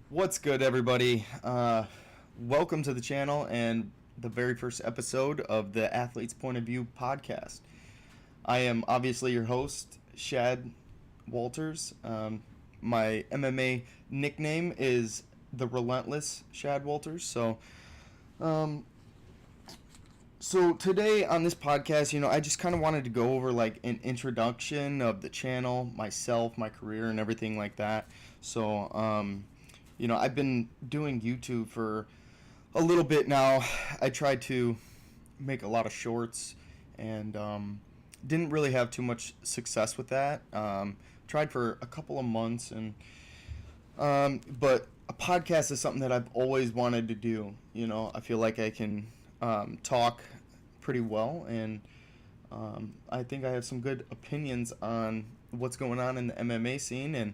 What's good, everybody? Welcome to the channel and the very first episode of the Athletes POV podcast. I am obviously your host, Shad Walters. My MMA nickname is the Relentless Shad Walters. So today on this podcast, I just kind of wanted to go over like an introduction of the channel, myself, my career, and everything like that. I've been doing YouTube for a little bit now. I tried to make a lot of shorts and didn't really have too much success with that. Tried for a couple of months, but a podcast is something that I've always wanted to do. I feel like I can talk pretty well, and I think I have some good opinions on what's going on in the MMA scene and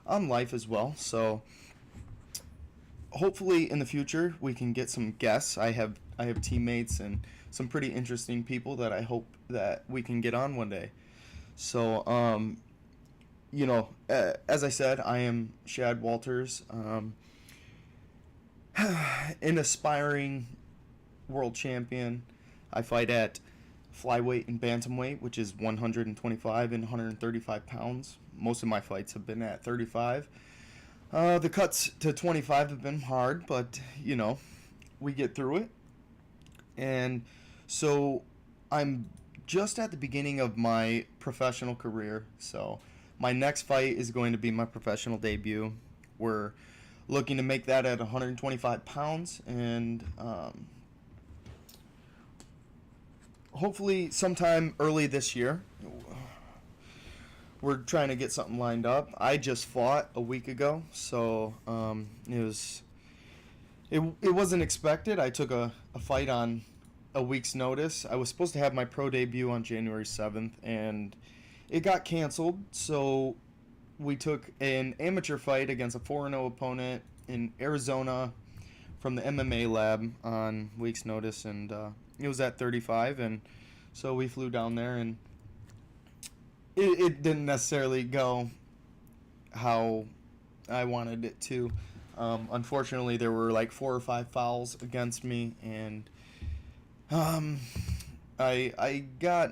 on life as well. So hopefully in the future we can get some guests. I have teammates and some pretty interesting people that I hope that we can get on one day. So as I said, I am Shad Walters, an aspiring world champion. I fight at flyweight and bantamweight, which is 125 and 135 pounds. Most of my fights have been at 35. The cuts to 25 have been hard, but we get through it. And so I'm just at the beginning of my professional career. So my next fight is going to be my professional debut. We're looking to make that at 125 pounds, and hopefully sometime early this year. We're trying to get something lined up. I just fought a week ago, so it wasn't expected. I took a fight on a week's notice. I was supposed to have my pro debut on January 7th, and it got canceled. So we took an amateur fight against a 4-0 opponent in Arizona from the MMA lab on week's notice, and it was at 35, and so we flew down there, and it didn't necessarily go how I wanted it to. Unfortunately, there were like 4 or 5 fouls against me, and I got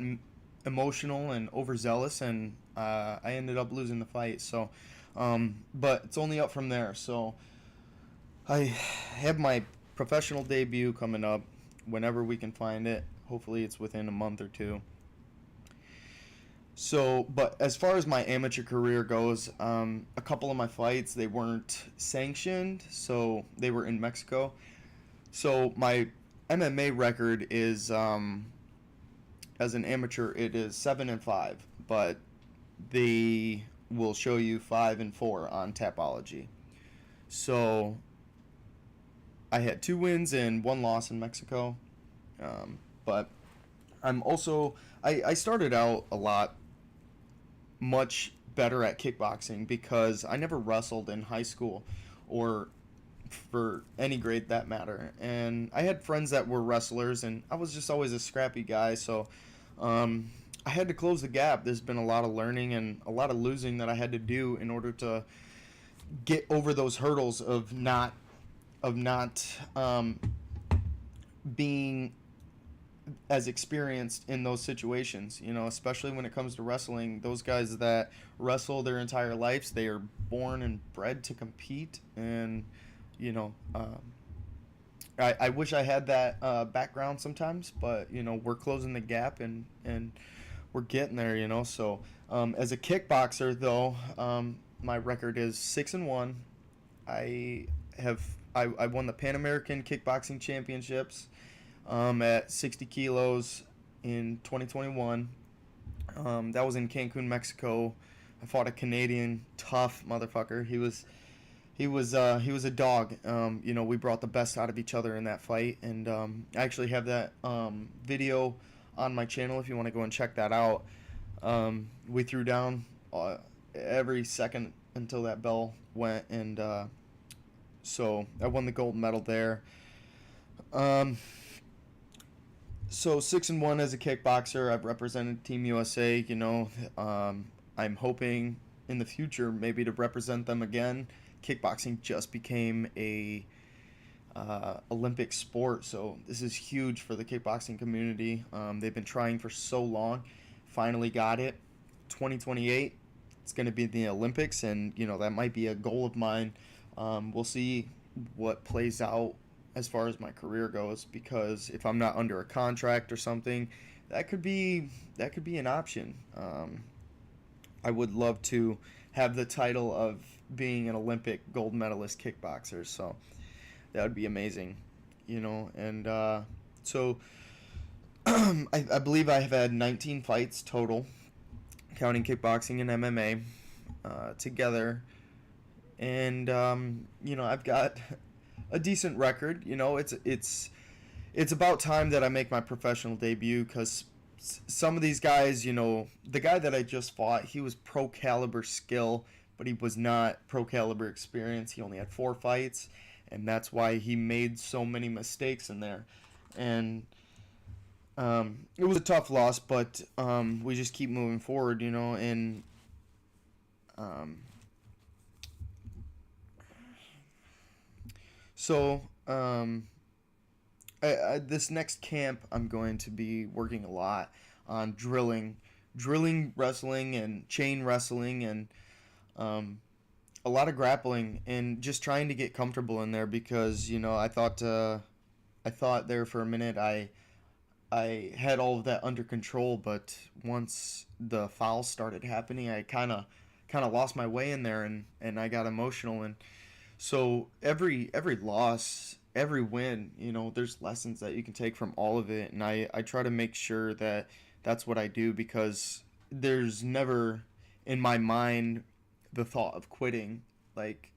emotional and overzealous, and I ended up losing the fight. So, but it's only up from there. So I have my professional debut coming up whenever we can find it. Hopefully, it's within a month or two. So, but as far as my amateur career goes, a couple of my fights, they weren't sanctioned, so they were in Mexico. So my MMA record is, as an amateur, it is 7-5, but they will show you 5-4 on Tapology. So I had 2 wins and 1 loss in Mexico, but I'm also I started out a lot much better at kickboxing because I never wrestled in high school or for any grade that matter. And I had friends that were wrestlers, and I was just always a scrappy guy. So I had to close the gap. There's been a lot of learning and a lot of losing that I had to do in order to get over those hurdles of not being as experienced in those situations, especially when it comes to wrestling. Those guys that wrestle their entire lives, they are born and bred to compete. And I wish I had that background sometimes, but we're closing the gap, and we're getting there. So as a kickboxer though, my record is 6-1. I won the Pan American Kickboxing Championships at 60 kilos in 2021. That was in Cancun, Mexico. I fought a Canadian tough motherfucker. He was a dog. We brought the best out of each other in that fight, and I actually have that video on my channel if you want to go and check that out. We threw down every second until that bell went, and so I won the gold medal there. So 6-1 as a kickboxer. I've represented Team USA. I'm hoping in the future maybe to represent them again. kickboxing just became a Olympic sport, so this is huge for the kickboxing community. They've been trying for so long, finally got it. 2028, it's going to be the Olympics, and that might be a goal of mine. We'll see what plays out as far as my career goes, because if I'm not under a contract or something, that could be an option. I would love to have the title of being an Olympic gold medalist kickboxer, so that would be amazing, And so I believe I have had 19 fights total, counting kickboxing and MMA together, and I've got a decent record. It's about time that I make my professional debut, because some of these guys, the guy that I just fought, he was pro caliber skill, but he was not pro caliber experience. He only had 4 fights, and that's why he made so many mistakes in there. And it was a tough loss, but we just keep moving forward, and so this next camp, I'm going to be working a lot on drilling wrestling and chain wrestling, and a lot of grappling, and just trying to get comfortable in there, because I thought there for a minute I had all of that under control, but once the fouls started happening, I kind of lost my way in there, and I got emotional. And so every loss, every win, there's lessons that you can take from all of it, and I try to make sure that that's what I do, because there's never in my mind the thought of quitting, like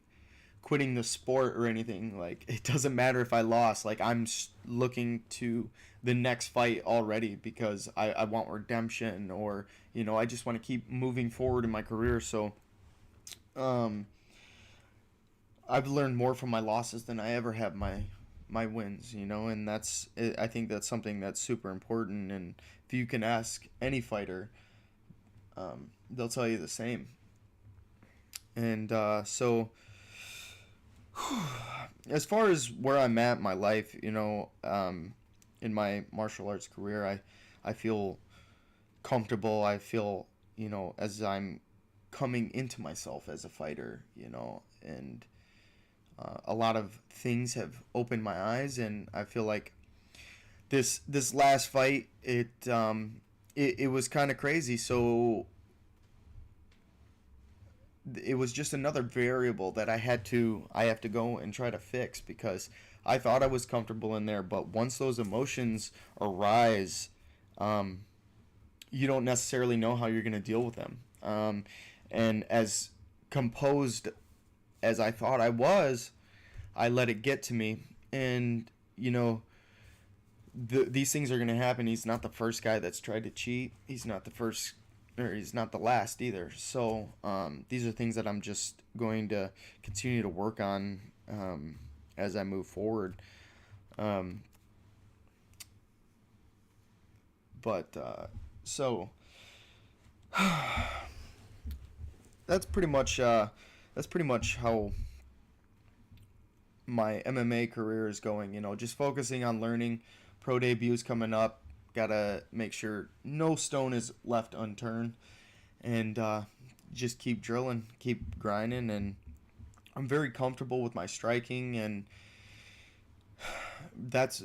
quitting the sport or anything. Like, it doesn't matter if I lost. Like, I'm looking to the next fight already, because I want redemption, or I just want to keep moving forward in my career. So I've learned more from my losses than I ever have my wins, and I think that's something that's super important. And if you can ask any fighter, they'll tell you the same. And as far as where I'm at in my life, in my martial arts career, I feel comfortable. I feel, as I'm coming into myself as a fighter, and a lot of things have opened my eyes, and I feel like this last fight, it was kind of crazy. So it was just another variable that I have to go and try to fix, because I thought I was comfortable in there, but once those emotions arise, you don't necessarily know how you're going to deal with them. And as composed as I thought I was, I let it get to me. And these things are going to happen. He's not the first guy that's tried to cheat. He's not the first, or he's not the last either. So these are things that I'm just going to continue to work on as I move forward. So that's pretty much how my MMA career is going. Just focusing on learning. Pro debuts coming up. Gotta make sure no stone is left unturned, and just keep drilling, keep grinding. And I'm very comfortable with my striking, and that's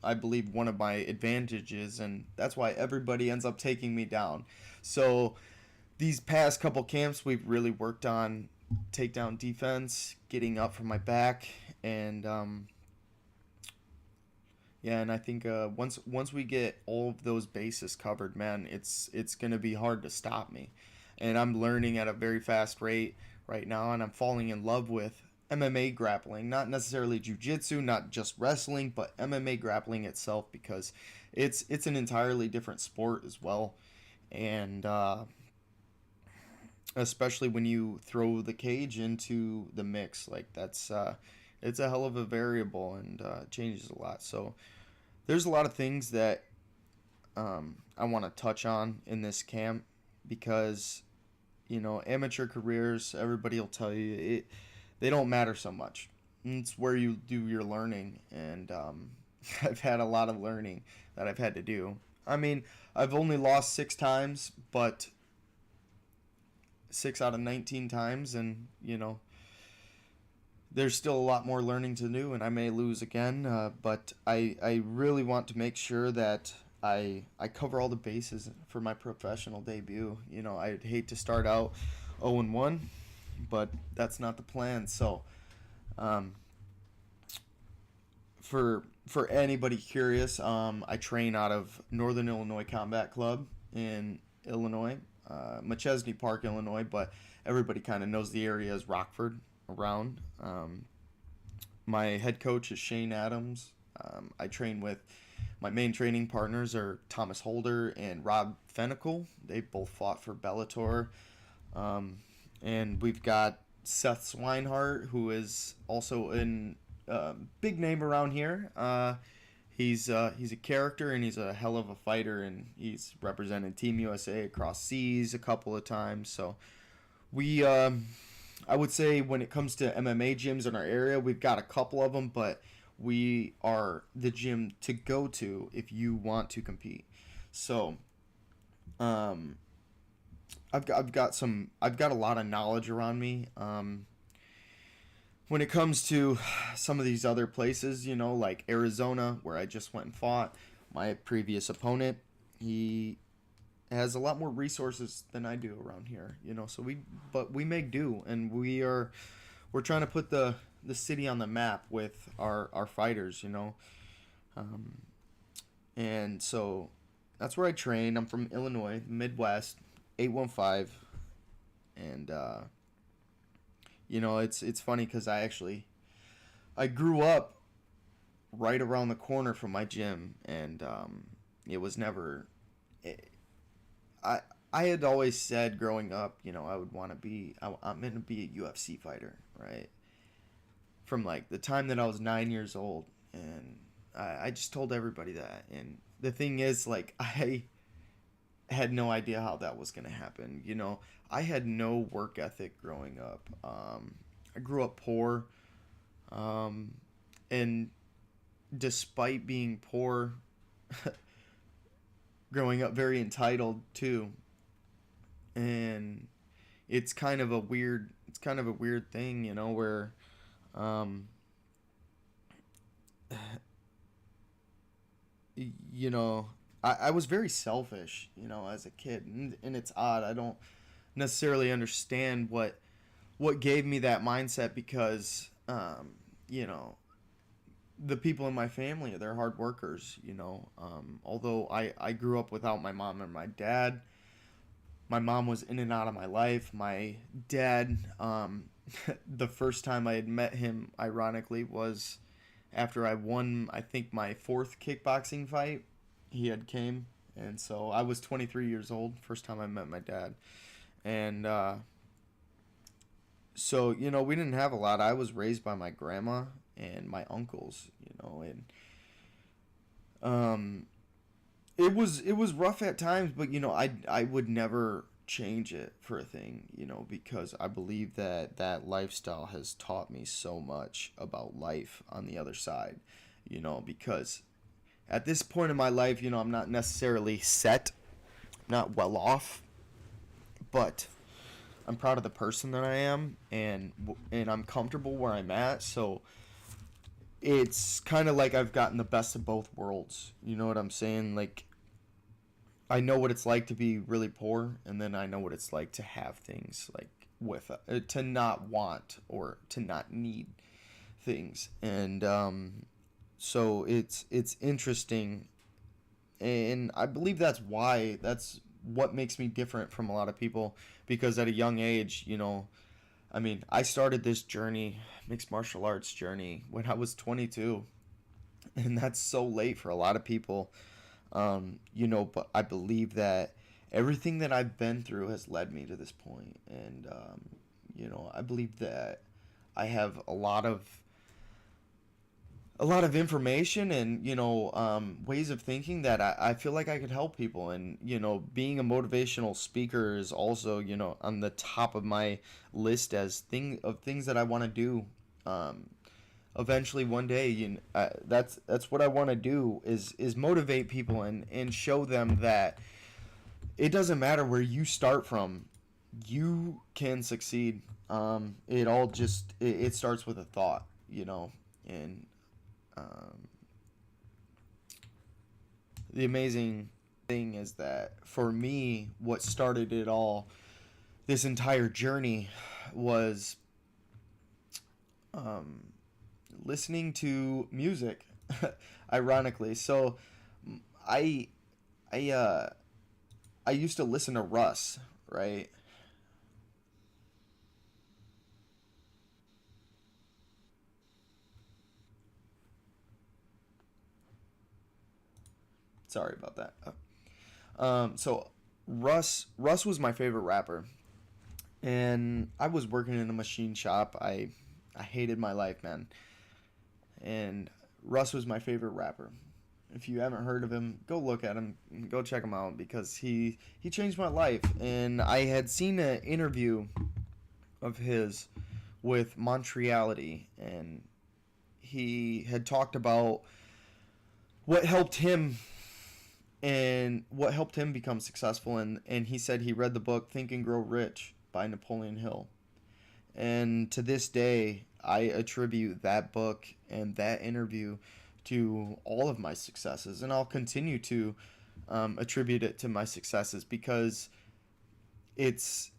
I believe one of my advantages, and that's why everybody ends up taking me down. So these past couple camps, we've really worked on takedown defense, getting up from my back, and yeah, and I think once we get all of those bases covered, man, it's gonna be hard to stop me. And I'm learning at a very fast rate right now, and I'm falling in love with MMA grappling, not necessarily jiu-jitsu, not just wrestling, but MMA grappling itself, because it's an entirely different sport as well. And especially when you throw the cage into the mix, like that's it's a hell of a variable, and changes a lot. So there's a lot of things that I want to touch on in this camp, because amateur careers, everybody will tell you they don't matter so much. It's where you do your learning, and I've had a lot of learning that I've had to do. I mean, I've only lost 6 times, but 6 out of 19 times, and there's still a lot more learning to do, and I may lose again. But I really want to make sure that I cover all the bases for my professional debut. I'd hate to start out 0-1, but that's not the plan. So, um, for anybody curious, I train out of Northern Illinois Combat Club in Illinois, McChesney Park, Illinois, but everybody kind of knows the area as Rockford around. My head coach is Shane Adams. I train with my main training partners are Thomas Holder and Rob Fenical. They both fought for Bellator. And we've got Seth Swinehart, who is also in big name around here. He's a character, and he's a hell of a fighter, and he's represented Team USA across seas a couple of times. So we, I would say when it comes to MMA gyms in our area, we've got a couple of them, but we are the gym to go to if you want to compete. So, I've got a lot of knowledge around me. When it comes to some of these other places, like Arizona, where I just went and fought, my previous opponent, he has a lot more resources than I do around here, so we make do, and we're trying to put the city on the map with our fighters, and so that's where I train. I'm from Illinois, Midwest, 815, and it's funny because I grew up right around the corner from my gym, and it was never. I had always said growing up, I would want to be. I'm going to be a UFC fighter, right? From like the time that I was 9 years old, and I just told everybody that. And the thing is, like, I had no idea how that was going to happen. I had no work ethic growing up. I grew up poor, and despite being poor, growing up very entitled too. And it's kind of a weird thing, where um I was very selfish, as a kid, and it's odd. I don't necessarily understand what gave me that mindset, because the people in my family, they're hard workers, although I grew up without my mom and my dad. My mom was in and out of my life. My dad, the first time I had met him, ironically, was after I won, I think, my 4th kickboxing fight. He had came, and so I was 23 years old, first time I met my dad. And so, we didn't have a lot. I was raised by my grandma and my uncles, and it was rough at times, but I would never change it for a thing, because I believe that lifestyle has taught me so much about life on the other side, because at this point in my life, I'm not necessarily set, not well off, but I'm proud of the person that I am, and I'm comfortable where I'm at. So it's kind of like I've gotten the best of both worlds. You know what I'm saying? Like, I know what it's like to be really poor, and then I know what it's like to have things, like, to not want or to not need things. And so it's interesting, and I believe that's what makes me different from a lot of people, because at a young age, I started this journey, mixed martial arts journey, when I was 22, and that's so late for a lot of people. But I believe that everything that I've been through has led me to this point, and I believe that I have a lot a lot of information and ways of thinking that I feel like I could help people. And being a motivational speaker is also on the top of my list as things that I want to do. um, Eventually one day, that's what I want to do is motivate people and show them that it doesn't matter where you start from, you can succeed. It starts with a thought, and um, the amazing thing is that for me, what started it all, this entire journey, was um, listening to music. Ironically, so I I I used to listen to Russ, right? Sorry about that. So Russ was my favorite rapper, and I was working in a machine shop. I hated my life, man. And Russ was my favorite rapper. If you haven't heard of him, go look at him, go check him out, because he changed my life. And I had seen an interview of his with Montreality, and he had talked about what helped him what helped him become successful. And he said he read the book Think and Grow Rich by Napoleon Hill. And to this day, I attribute that book and that interview to all of my successes, and I'll continue to attribute it to my successes, because it's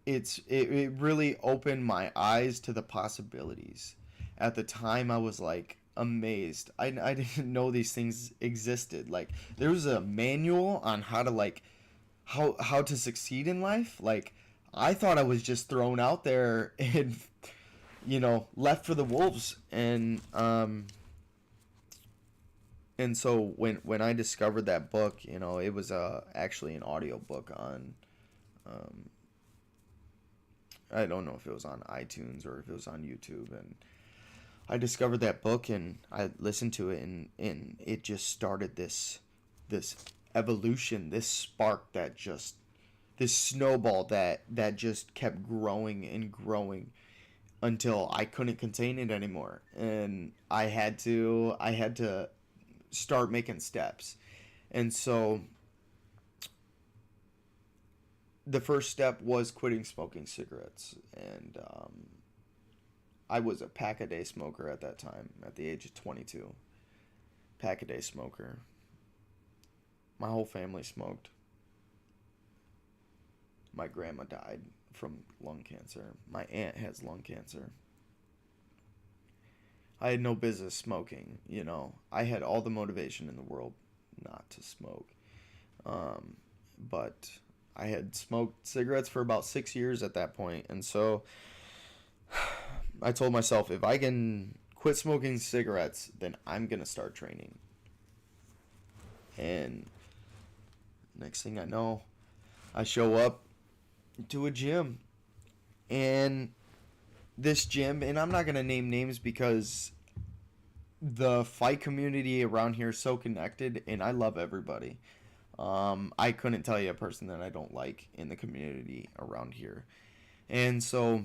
it really opened my eyes to the possibilities. At the time, I was like amazed. I didn't know these things existed. Like, there was a manual on how to, like, how to succeed in life. Like, I thought I was just thrown out there and left for the wolves. And so when I discovered that book, it was actually an audio book on, um, I don't know if it was on iTunes or if it was on YouTube. And I discovered that book and I listened to it, and it just started this evolution, this spark that just, this snowball that just kept growing and growing until I couldn't contain it anymore, and I had to start making steps. And so the first step was quitting smoking cigarettes. And I was a pack a day smoker at that time, at the age of 22. Pack a day smoker. My whole family smoked. My grandma died from lung cancer. My aunt has lung cancer. I had no business smoking. I had all the motivation in the world not to smoke. Um, but I had smoked cigarettes for about 6 years at that point. And so I told myself, if I can quit smoking cigarettes, then I'm going to start training. And next thing I know, I show up to a gym. And this gym, and I'm not going to name names because the fight community around here is so connected, and I love everybody. I couldn't tell you a person that I don't like in the community around here. And so,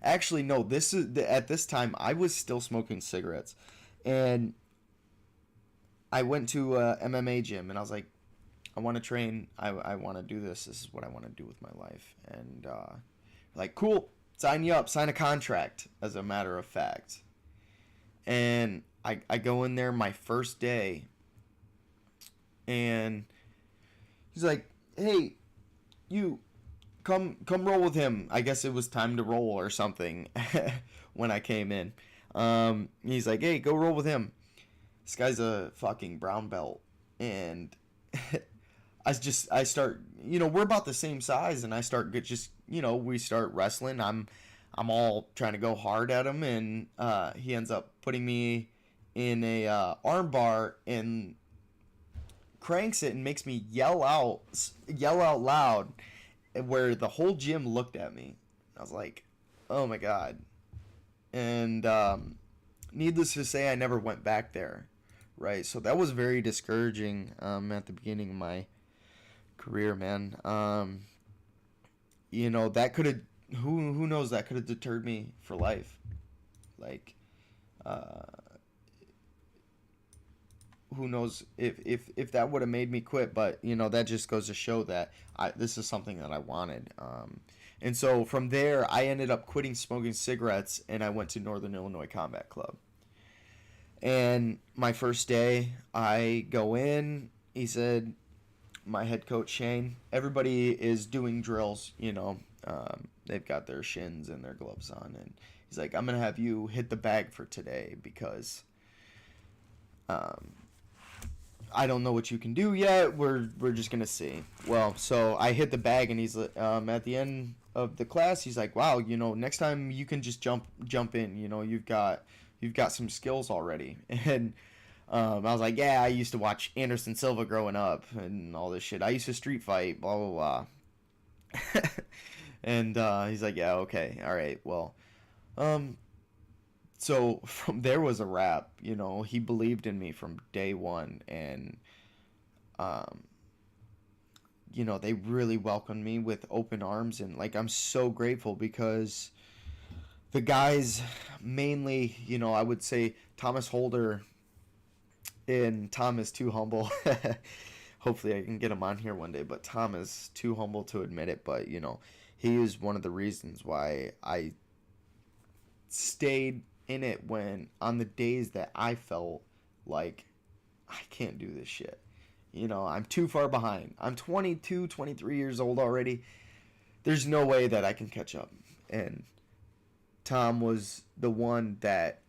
actually, no, at this time, I was still smoking cigarettes. And I went to a MMA gym, and I was like, I want to train. I want to do this. This is what I want to do with my life. And like, cool, sign you up, sign a contract, as a matter of fact. And I go in there my first day, and he's like, hey, you come roll with him. I guess it was time to roll or something when I came in. He's like, hey, go roll with him. This guy's a fucking brown belt. And I start, we're about the same size, and I start we start wrestling. I'm all trying to go hard at him, and he ends up putting me in a arm bar and cranks it and makes me yell out loud, where the whole gym looked at me. I was like, oh my god. And needless to say, I never went back there, right? So that was very discouraging at the beginning of my career, man. That could have, who knows, that could have deterred me for life. Like, uh, who knows if that would have made me quit, but that just goes to show that this is something that I wanted. And so from there, I ended up quitting smoking cigarettes, and I went to Northern Illinois Combat Club. And my first day, I go in. He said, my head coach Shane, everybody is doing drills. They've got their shins and their gloves on, and he's like, I'm gonna have you hit the bag for today because I don't know what you can do yet. We're just gonna see. Well, so I hit the bag, and he's at the end of the class, he's like, wow, next time you can just jump in. You've got some skills already. And I was like, yeah, I used to watch Anderson Silva growing up and all this shit. I used to street fight, blah blah blah. And he's like, yeah, okay, all right, well, so from there was a wrap. He believed in me from day one, and they really welcomed me with open arms, and like I'm so grateful because the guys, mainly, I would say Thomas Holder, and Tom is too humble. Hopefully I can get him on here one day, but Tom is too humble to admit it, but he is one of the reasons why I stayed in it when on the days that I felt like I can't do this shit. I'm too far behind. I'm 22, 23 years old already. There's no way that I can catch up. And Tom was the one that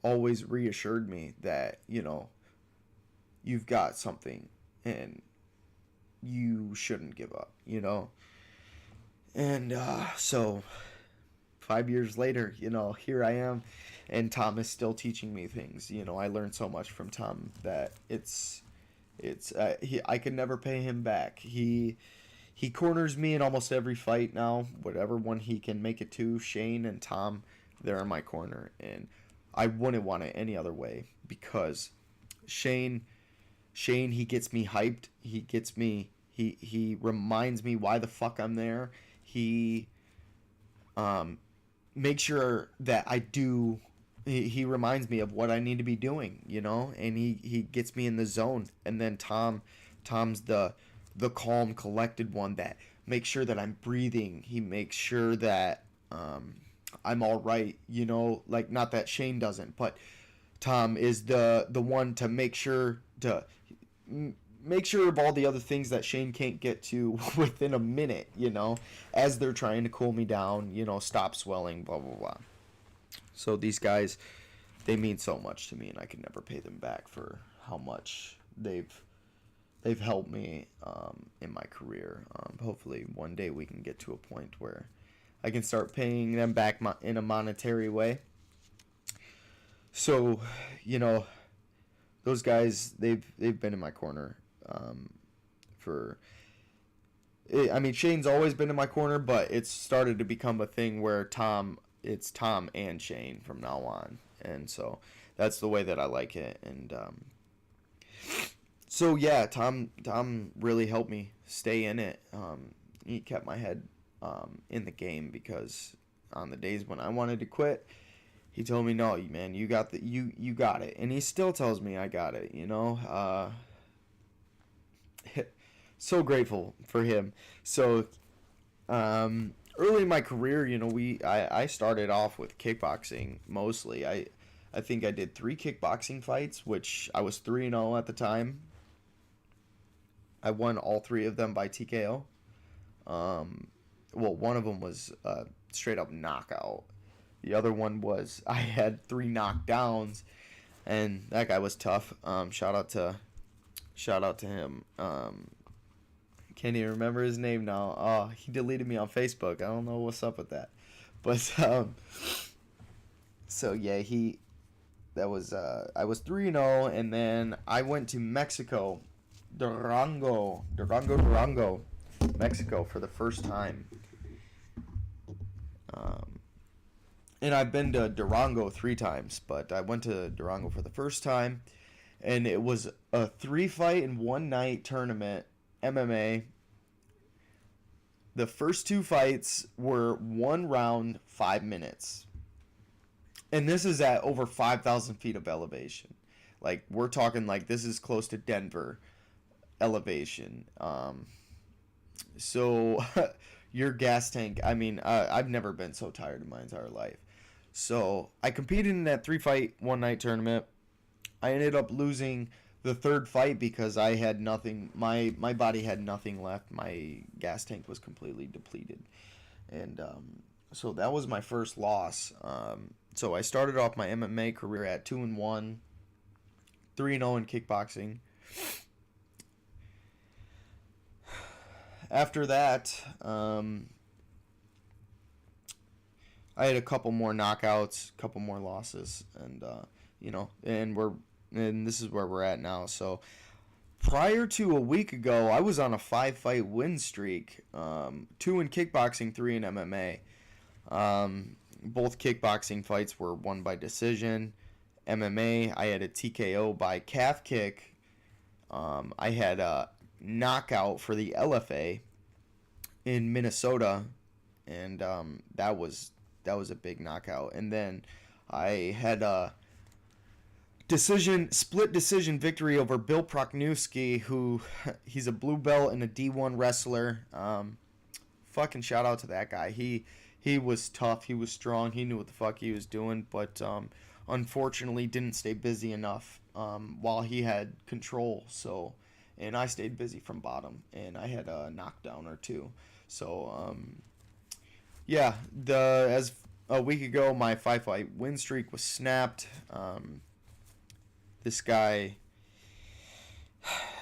always reassured me that, you've got something and you shouldn't give up, And so 5 years later, here I am, and Tom is still teaching me things. I learned so much from Tom that I could never pay him back. He corners me in almost every fight now, whatever one he can make it to. Shane and Tom, they're in my corner, and I wouldn't want it any other way because Shane, he gets me hyped. He gets me. He reminds me why the fuck I'm there. He makes sure that I do. He reminds me of what I need to be doing, and he gets me in the zone. And then Tom's the calm, collected one that makes sure that I'm breathing. He makes sure that I'm all right, like, not that Shane doesn't, but Tom is the one to make sure of all the other things that Shane can't get to within a minute, as they're trying to cool me down, stop swelling, blah blah blah. So these guys, they mean so much to me, and I can never pay them back for how much they've helped me in my career. Hopefully one day we can get to a point where I can start paying them back in a monetary way. So, those guys, they've been in my corner Shane's always been in my corner, but it's started to become a thing where it's Tom and Shane from now on. And so that's the way that I like it. And so yeah, Tom really helped me stay in it. He kept my head in the game, because on the days when I wanted to quit, he told me, no, man, you got it. And he still tells me I got it, so grateful for him. So early in my career, I started off with kickboxing mostly. I think I did 3 kickboxing fights, which I was 3-0 at the time. I won all 3 of them by TKO. One of them was straight up knockout. The other one was I had 3 knockdowns, and that guy was tough. Shout out to him. Can't even remember his name now. Oh, he deleted me on Facebook. I don't know what's up with that. But so yeah, I was 3-0, and then I went to Mexico, Durango, Mexico for the first time. and I've been to Durango 3 times, but I went to Durango for the first time, and it was a 3 fight and 1 night tournament, MMA. The first 2 fights were 1 round, 5 minutes. And this is at over 5,000 feet of elevation. Like, we're talking like this is close to Denver elevation. So your gas tank, I mean, I've never been so tired in my entire life. So I competed in that 3 fight, 1 night tournament. I ended up losing the third fight because I had nothing. My body had nothing left. My gas tank was completely depleted, and so that was my first loss. So I started off my MMA career at 2-1, 3-0 in kickboxing. After that, I had a couple more knockouts, a couple more losses, and and this is where we're at now. So prior to a week ago, I was on a 5-fight win streak, 2 in kickboxing, 3 in MMA. Both kickboxing fights were won by decision. MMA, I had a TKO by calf kick. I had a knockout for the LFA in Minnesota, and that was a big knockout. And then I had a split decision victory over Bill Proknewski, who he's a blue belt and a D1 wrestler. Fucking shout out to that guy. He was tough. He was strong. He knew what the fuck he was doing, but unfortunately didn't stay busy enough while he had control. So, and I stayed busy from bottom, and I had a knockdown or two. So, yeah, as a week ago, my 5-fight win streak was snapped. This guy,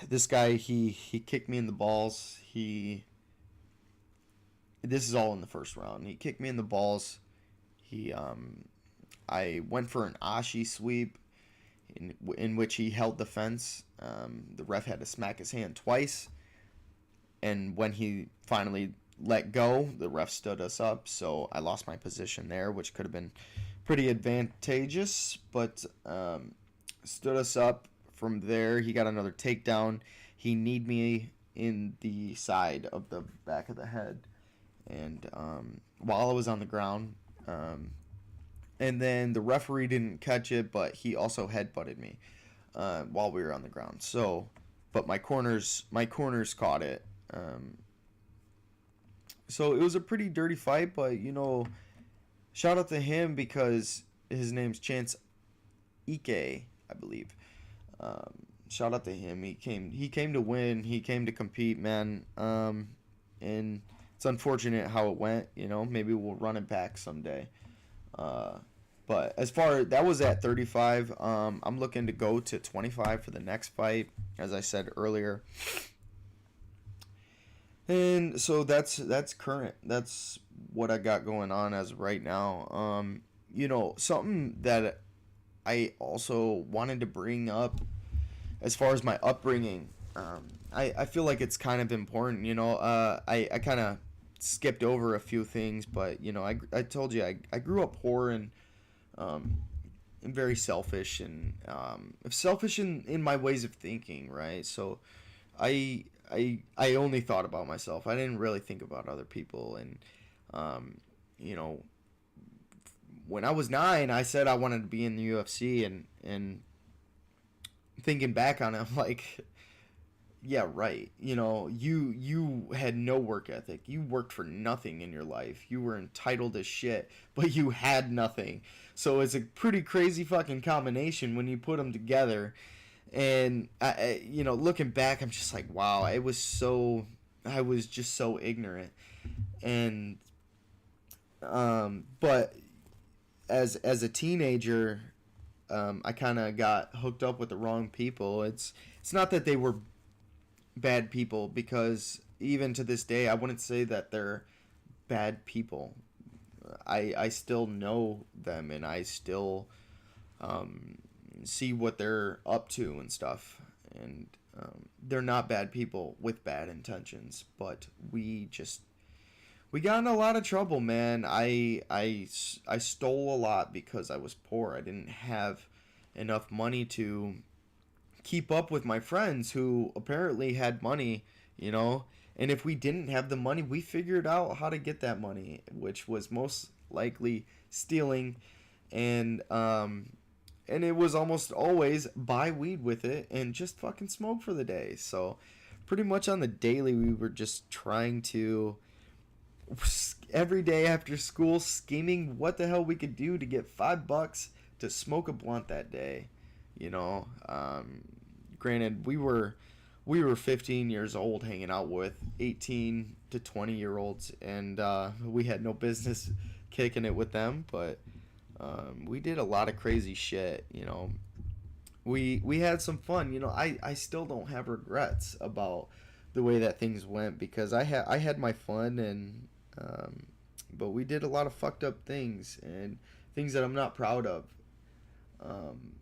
he kicked me in the balls. This is all in the first round. He kicked me in the balls. I went for an Ashi sweep in which he held the fence. The ref had to smack his hand twice. And when he finally let go, the ref stood us up. So I lost my position there, which could have been pretty advantageous. But stood us up. From there, he got another takedown. He kneed me in the side of the back of the head. And while I was on the ground, and then the referee didn't catch it, but he also headbutted me while we were on the ground. So, but my corners caught it. So it was a pretty dirty fight, but shout out to him because his name's Chance Ike, I believe. Shout out to him. He came to win. He came to compete, man. And it's unfortunate how it went. Maybe we'll run it back someday. But as far that was at 35, I'm looking to go to 25 for the next fight, as I said earlier. And so that's current. That's what I got going on as of right now. Something that I also wanted to bring up as far as my upbringing. I feel like it's kind of important. I kind of skipped over a few things, but I told you I grew up poor and very selfish and selfish in my ways of thinking, right? So I only thought about myself. I didn't really think about other people. And when I was 9, I said I wanted to be in the UFC, and thinking back on it, I'm like, yeah, right. You had no work ethic. You worked for nothing in your life. You were entitled as shit, but you had nothing. So it's a pretty crazy fucking combination when you put them together. And looking back, I'm just like, wow, I was just so ignorant. And but as a teenager, I kind of got hooked up with the wrong people. It's not that they were bad people, because even to this day I wouldn't say that they're bad people. I still know them, and I still see what they're up to and stuff, and they're not bad people with bad intentions, but we We got in a lot of trouble, man. I stole a lot because I was poor. I didn't have enough money to keep up with my friends who apparently had money, you know. And if we didn't have the money, we figured out how to get that money, which was most likely stealing, and it was almost always buy weed with it and just fucking smoke for the day. So pretty much on the daily, we were just trying to every day after school scheming what the hell we could do to get $5 to smoke a blunt that day, you know. Granted, we were 15 years old hanging out with 18 to 20 year olds, and we had no business kicking it with them, but we did a lot of crazy shit, you know. We had some fun, you know. I still don't have regrets about the way that things went, because I had my fun, and but we did a lot of fucked up things and things that I'm not proud of. Um,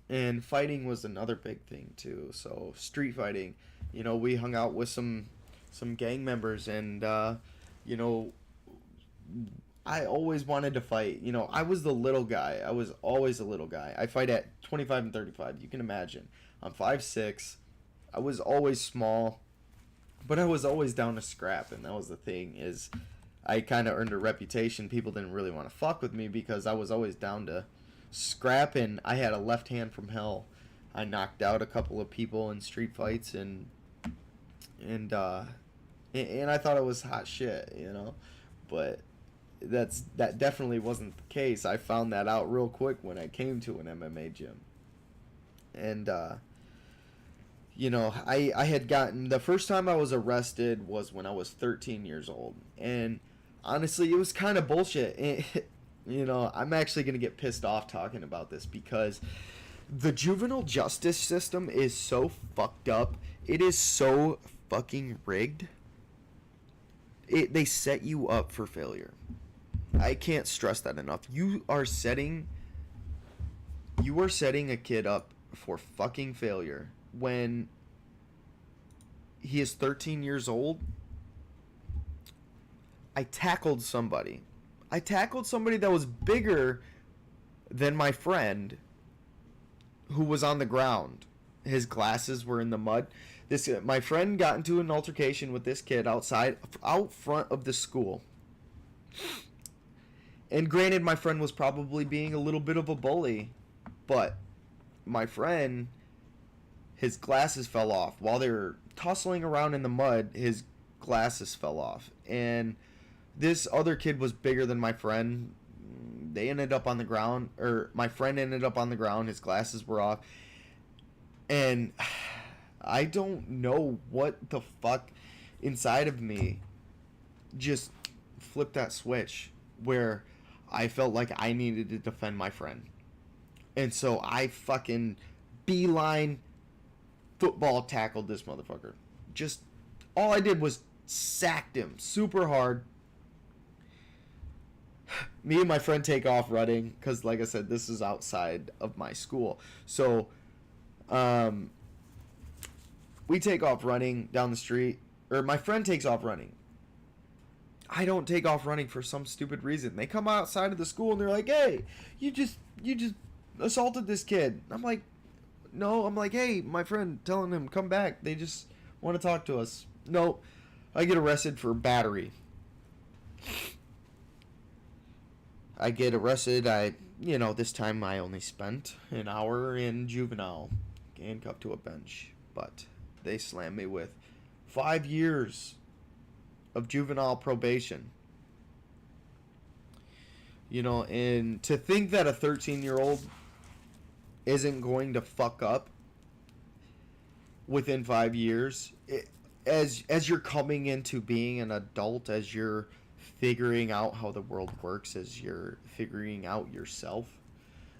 and fighting was another big thing too. So street fighting, you know, we hung out with some gang members, and you know, I always wanted to fight. You know, I was the little guy. I was always a little guy. I fight at 25 and 35. You can imagine. I'm 5'6". I was always small, but I was always down to scrap, and that was the thing, is I kind of earned a reputation. People didn't really want to fuck with me because I was always down to scrap, and I had a left hand from hell. I knocked out a couple of people in street fights, and I thought it was hot shit, you know. But that definitely wasn't the case. I found that out real quick when I came to an MMA gym. And you know, I had gotten, the first time I was arrested was when I was 13 years old. And honestly, it was kind of bullshit. You know, I'm actually going to get pissed off talking about this, because the juvenile justice system is so fucked up. It is so fucking rigged. They set you up for failure. I can't stress that enough. You are setting a kid up for fucking failure when he is 13 years old. I tackled somebody that was bigger than my friend, who was on the ground. His glasses were in the mud. My friend got into an altercation with this kid out front of the school. And granted, my friend was probably being a little bit of a bully, but my friend, his glasses fell off. While they were tussling around in the mud, his glasses fell off. And this other kid was bigger than my friend. They ended up on the ground, or my friend ended up on the ground. His glasses were off. And I don't know what the fuck inside of me just flipped that switch where I felt like I needed to defend my friend. And so I fucking beeline football tackled this motherfucker. Just all I did was sacked him super hard. Me and my friend take off running because, like I said, this is outside of my school. So we take off running down the street, or my friend takes off running. I don't take off running for some stupid reason. They come outside of the school and they're like, "Hey, you just assaulted this kid." I'm like, "No." I'm like, "Hey, my friend," telling him, "Come back. They just want to talk to us." No, I get arrested for battery. I get arrested. This time I only spent an hour in juvenile, handcuffed to a bench. But they slammed me with 5 years of juvenile probation. You know, and to think that a 13-year-old isn't going to fuck up within 5 years, as you're coming into being an adult, as you're figuring out how the world works, as you're figuring out yourself,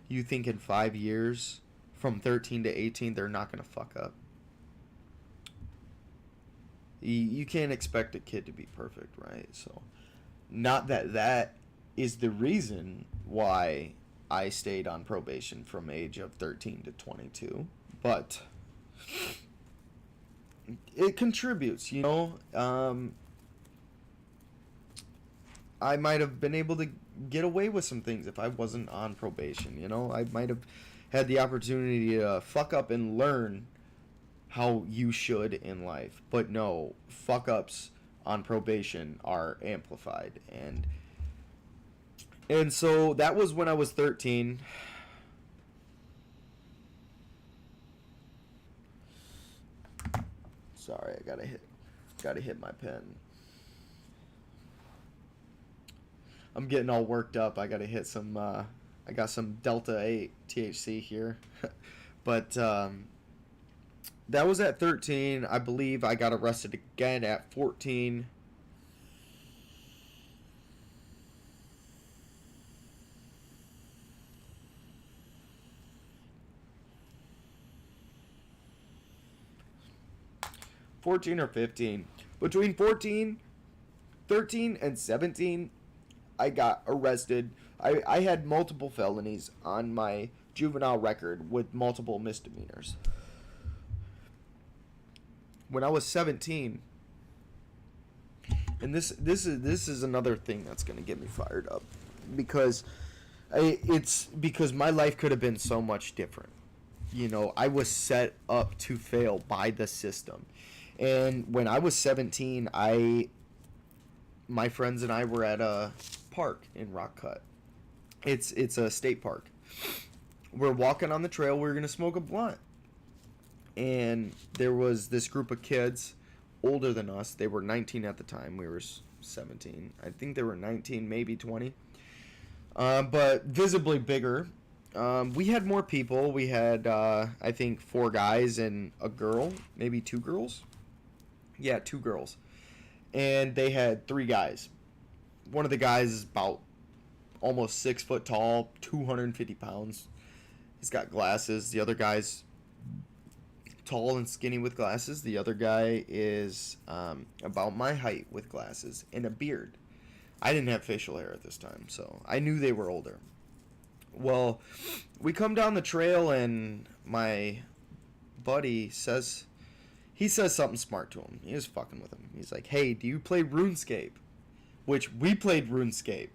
you think in 5 years, from 13 to 18, they're not going to fuck up. You can't expect a kid to be perfect, right? So, not that is the reason why I stayed on probation from age of 13 to 22, but it contributes, you know. I might have been able to get away with some things if I wasn't on probation. You know, I might have had the opportunity to fuck up and learn how you should in life. But no, fuck ups on probation are amplified. And so that was when I was 13. Sorry, I gotta hit my pen. I'm getting all worked up. I gotta hit some. I got some Delta 8 THC here, but that was at 13. I believe I got arrested again at 14. Or 15. Between 13 and 17, I got arrested. I had multiple felonies on my juvenile record with multiple misdemeanors. When I was 17, and this is another thing that's gonna get me fired up, because it's because my life could have been so much different. You know, I was set up to fail by the system. And when I was 17, my friends and I were at a park in Rock Cut. It's a state park. We're walking on the trail. We're gonna smoke a blunt, and there was this group of kids older than us. They were 19 at the time. We were 17. I think they were 19, maybe 20, but visibly bigger. We had more people. We had I think 4 guys and a girl, maybe 2 girls. Yeah, 2 girls. And they had 3 guys. One of the guys is about almost 6 foot tall, 250 pounds. He's got glasses. The other guy's tall and skinny with glasses. The other guy is about my height with glasses and a beard. I didn't have facial hair at this time, so I knew they were older. Well, we come down the trail, and my buddy says something smart to him. He was fucking with him. He's like, "Hey, do you play RuneScape?" Which we played RuneScape.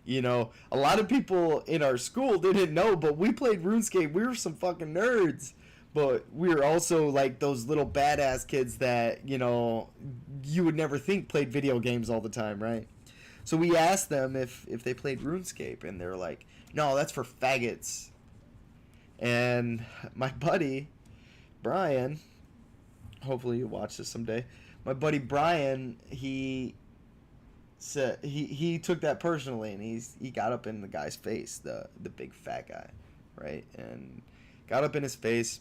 You know, a lot of people in our school didn't know, but we played RuneScape. We were some fucking nerds. But we were also like those little badass kids that, you know, you would never think played video games all the time, right? So we asked them if they played RuneScape, and they're like, "No, that's for faggots." And my buddy, Brian, hopefully you watch this someday. My buddy Brian, he said he took that personally, and he got up in the guy's face, the big fat guy, right? And got up in his face,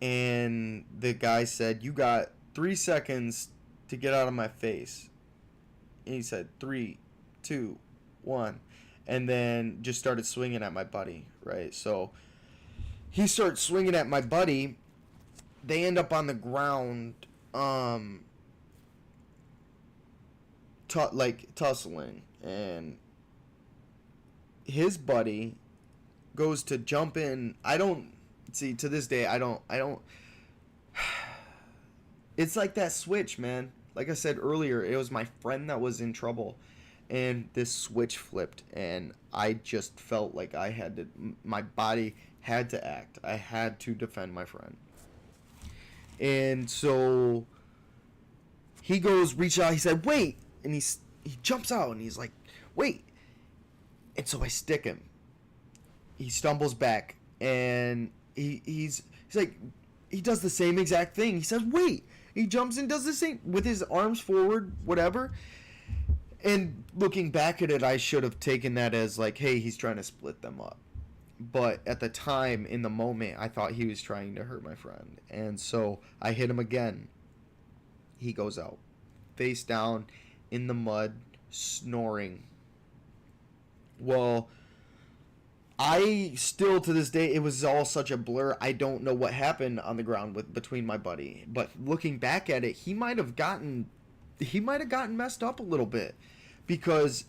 and the guy said, "You got 3 seconds to get out of my face." And he said 3, 2, 1, and then just started swinging at my buddy, right? So he starts swinging at my buddy. They end up on the ground, tussling, and his buddy goes to jump in. I don't see, to this day, I don't it's like that switch, man. Like I said earlier, it was my friend that was in trouble, and this switch flipped, and I just felt like my body had to act. I had to defend my friend. And so he goes, reach out, he said, "Wait," and he jumps out, and he's like, "Wait." And so I stick him. He stumbles back, and he's like, he does the same exact thing. He says, "Wait." He jumps and does the same with his arms forward, whatever. And looking back at it, I should have taken that as like, hey, he's trying to split them up. But at the time, in the moment, I thought he was trying to hurt my friend. And so I hit him again. He goes out, face down, in the mud, snoring. Well, I still, to this day, it was all such a blur. I don't know what happened on the ground between my buddy. But looking back at it, he might have gotten messed up a little bit, because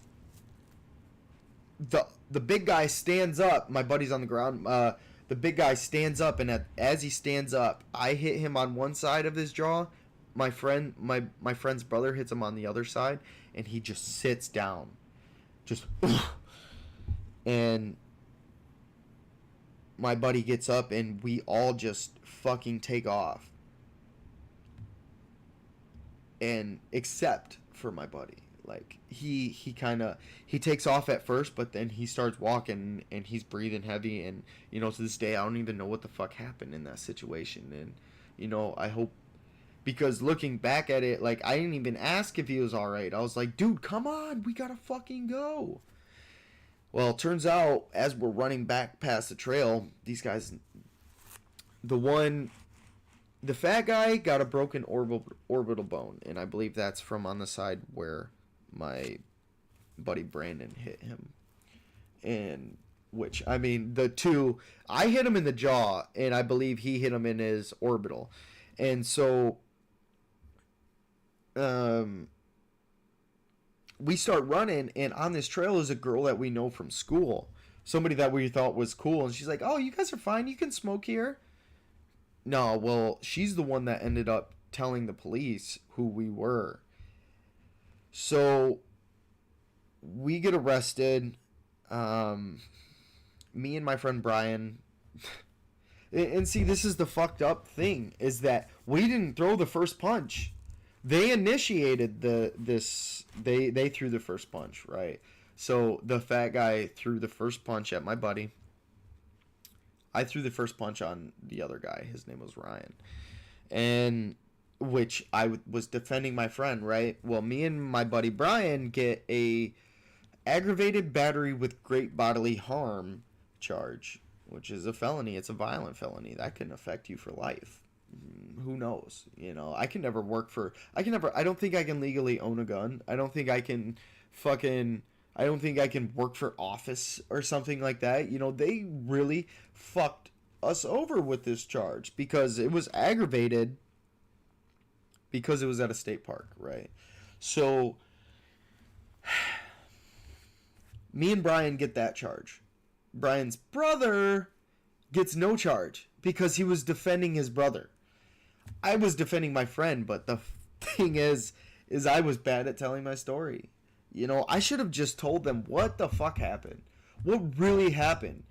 the big guy stands up. My buddy's on the ground. The big guy stands up, and as he stands up, I hit him on one side of his jaw. my friend's brother hits him on the other side, and he just sits down, just, and my buddy gets up, and we all just fucking take off, and except for my buddy. Like, he takes off at first, but then he starts walking, and he's breathing heavy, and, you know, to this day, I don't even know what the fuck happened in that situation. And, you know, I hope, because looking back at it, like, I didn't even ask if he was alright. I was like, dude, come on, we gotta fucking go. Well, it turns out, as we're running back past the trail, these guys, the fat guy got a broken orbital bone, and I believe that's from on the side where my buddy Brandon hit him. And which, I mean, the two, I hit him in the jaw, and I believe he hit him in his orbital. And so we start running, and on this trail is a girl that we know from school, somebody that we thought was cool, and she's like, oh, you guys are fine, you can smoke here. No, well, she's the one that ended up telling the police who we were. So we get arrested. Me and my friend Brian. And see, this is the fucked up thing, is that we didn't throw the first punch. They initiated they threw the first punch, right? So the fat guy threw the first punch at my buddy. I threw the first punch on the other guy. His name was Ryan. And which I was defending my friend, right? Well, me and my buddy Brian get a aggravated battery with great bodily harm charge, which is a felony. It's a violent felony. That can affect you for life. Who knows? You know, I don't think I can legally own a gun. I don't think I can work for office or something like that. You know, they really fucked us over with this charge because it was aggravated because it was at a state park, right? So me and Brian get that charge. Brian's brother gets no charge because he was defending his brother. I was defending my friend, but the thing is I was bad at telling my story. You know, I should have just told them what the fuck happened. What really happened.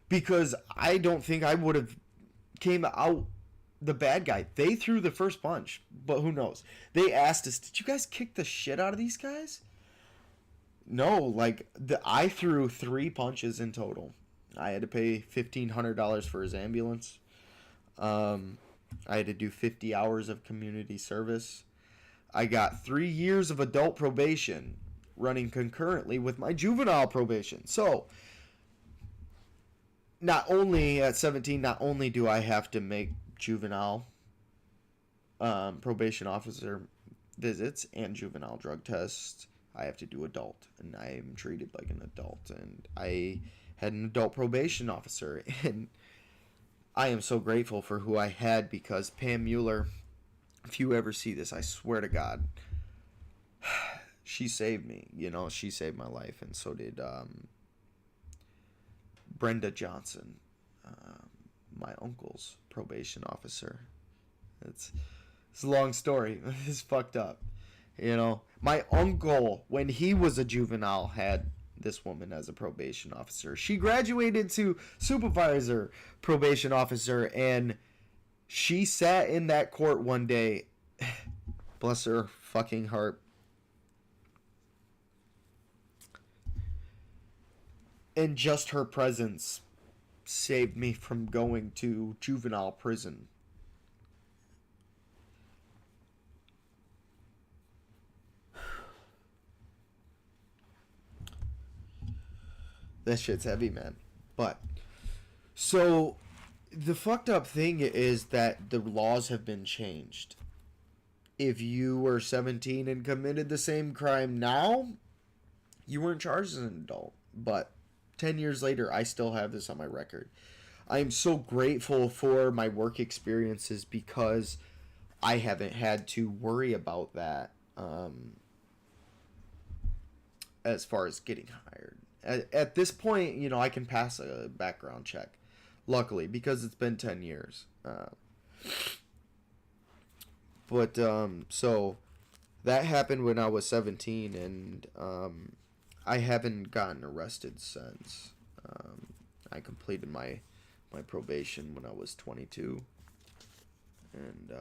Because I don't think I would have came out the bad guy. They threw the first punch, but who knows? They asked us, did you guys kick the shit out of these guys? No, like, I threw 3 punches in total. I had to pay $1,500 for his ambulance. I had to do 50 hours of community service. I got 3 years of adult probation running concurrently with my juvenile probation. So, not only at 17, not only do I have to make juvenile probation officer visits and juvenile drug tests, I have to do adult, and I am treated like an adult. And I had an adult probation officer, and I am so grateful for who I had, because Pam Mueller, if you ever see this, I swear to God, she saved me. You know, she saved my life, and so did Brenda Johnson, my uncle's probation officer. It's a long story. It's fucked up. You know, my uncle, when he was a juvenile, had this woman as a probation officer. She graduated to supervisor probation officer, and she sat in that court one day. Bless her fucking heart. And just her presence saved me from going to juvenile prison. That shit's heavy, man. But, so, the fucked up thing is that the laws have been changed. If you were 17 and committed the same crime now, you weren't charged as an adult. But 10 years later, I still have this on my record. I am so grateful for my work experiences because I haven't had to worry about that as far as getting hired. At this point, you know, I can pass a background check, luckily, because it's been 10 years. But so that happened when I was 17, and I haven't gotten arrested since. Um, I completed my probation when I was 22, and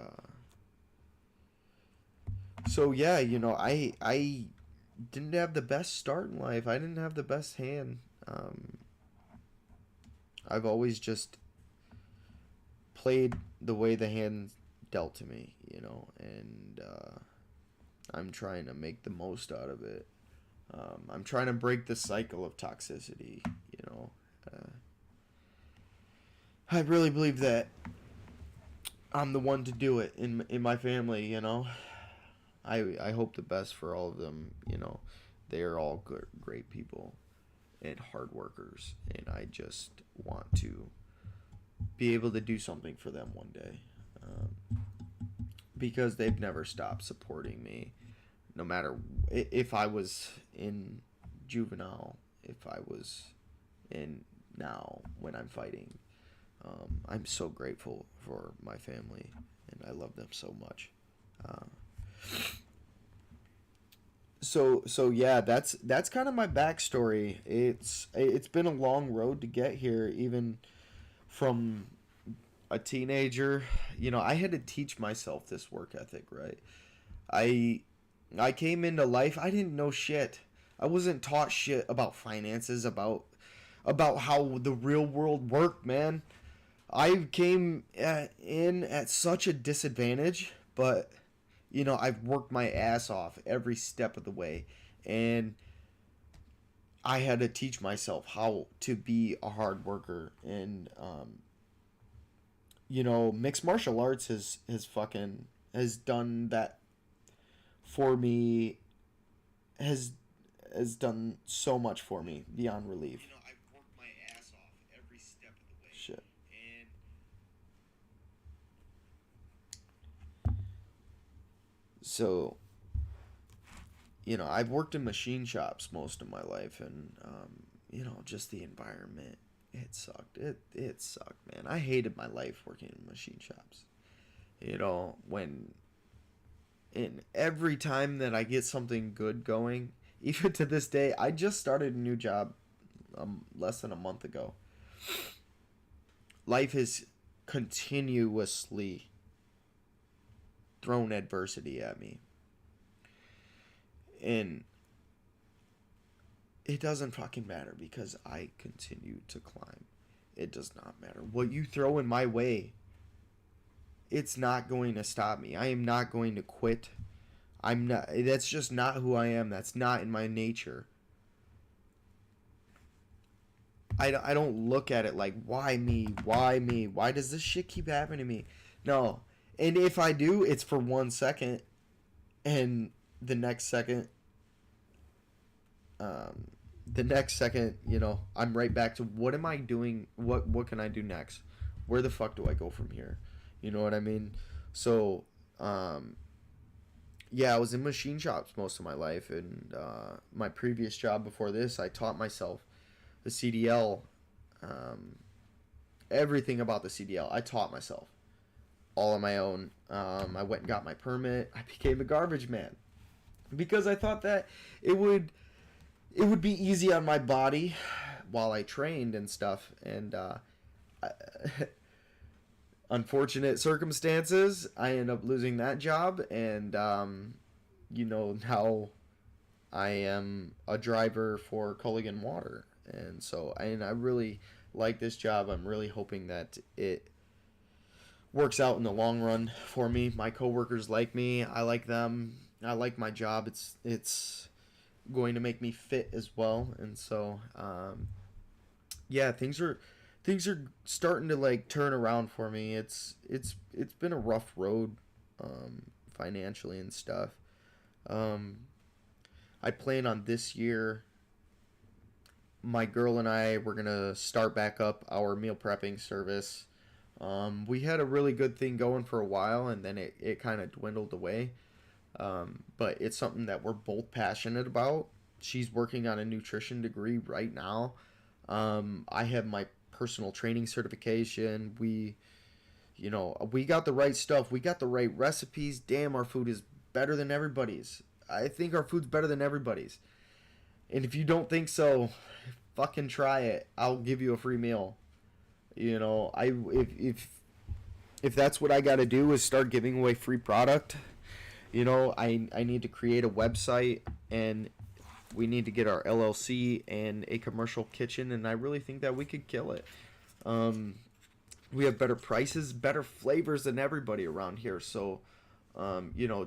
so yeah, I didn't have the best start in life. I didn't have the best hand. Um, I've always just played the way the hand dealt to me, and I'm trying to make the most out of it. I'm trying to break the cycle of toxicity, you know. Uh, I really believe that I'm the one to do it in my family, I hope the best for all of them, They are all good, great people and hard workers, and I just want to be able to do something for them one day. Because they've never stopped supporting me, no matter if I was in juvenile, if I was in now when I'm fighting. I'm so grateful for my family, and I love them so much. Uh, so yeah, that's kind of my backstory. It's been a long road to get here, even from a teenager. I had to teach myself this work ethic, right? I I came into life, I didn't know shit. I wasn't taught shit about finances, about how the real world worked, man. I came in at such a disadvantage, but I've worked my ass off every step of the way, and I had to teach myself how to be a hard worker. And mixed martial arts has done that for me. Has done so much for me beyond relief. I've worked my ass off every step of the way. Shit. And so, I've worked in machine shops most of my life, and just the environment, it sucked. It sucked, man. I hated my life working in machine shops. When in every time that I get something good going, even to this day, I just started a new job less than a month ago. Life has continuously thrown adversity at me. And it doesn't fucking matter because I continue to climb. It does not matter. What you throw in my way, it's not going to stop me. I am not going to quit. I'm not. That's just not who I am. That's not in my nature. I don't look at it like, why me? Why me? Why does this shit keep happening to me? No. And if I do, it's for 1 second. And the next second, um, I'm right back to what am I doing? What can I do next? Where the fuck do I go from here? You know what I mean? So, yeah, I was in machine shops most of my life, and my previous job before this, I taught myself the CDL, um, everything about the CDL. I taught myself all on my own. I went and got my permit. I became a garbage man because I thought that it would it would be easy on my body while I trained and stuff. And I, unfortunate circumstances, I ended up losing that job, and now I am a driver for Culligan Water, and I really like this job. I'm really hoping that it works out in the long run for me. My coworkers like me. I like them. I like my job. It's going to make me fit as well, and yeah, things are starting to like turn around for me. It's been a rough road, financially and stuff. Um, I plan on this year. My girl and I were gonna start back up our meal prepping service. We had a really good thing going for a while, and then it kind of dwindled away. But it's something that we're both passionate about. She's working on a nutrition degree right now. I have my personal training certification. we got the right stuff. We got the right recipes. Damn, our food is better than everybody's. I think our food's better than everybody's. And if you don't think so, fucking try it. I'll give you a free meal. If that's what I got to do is start giving away free product, I need to create a website, and we need to get our LLC and a commercial kitchen, and I really think that we could kill it. We have better prices, better flavors than everybody around here. So,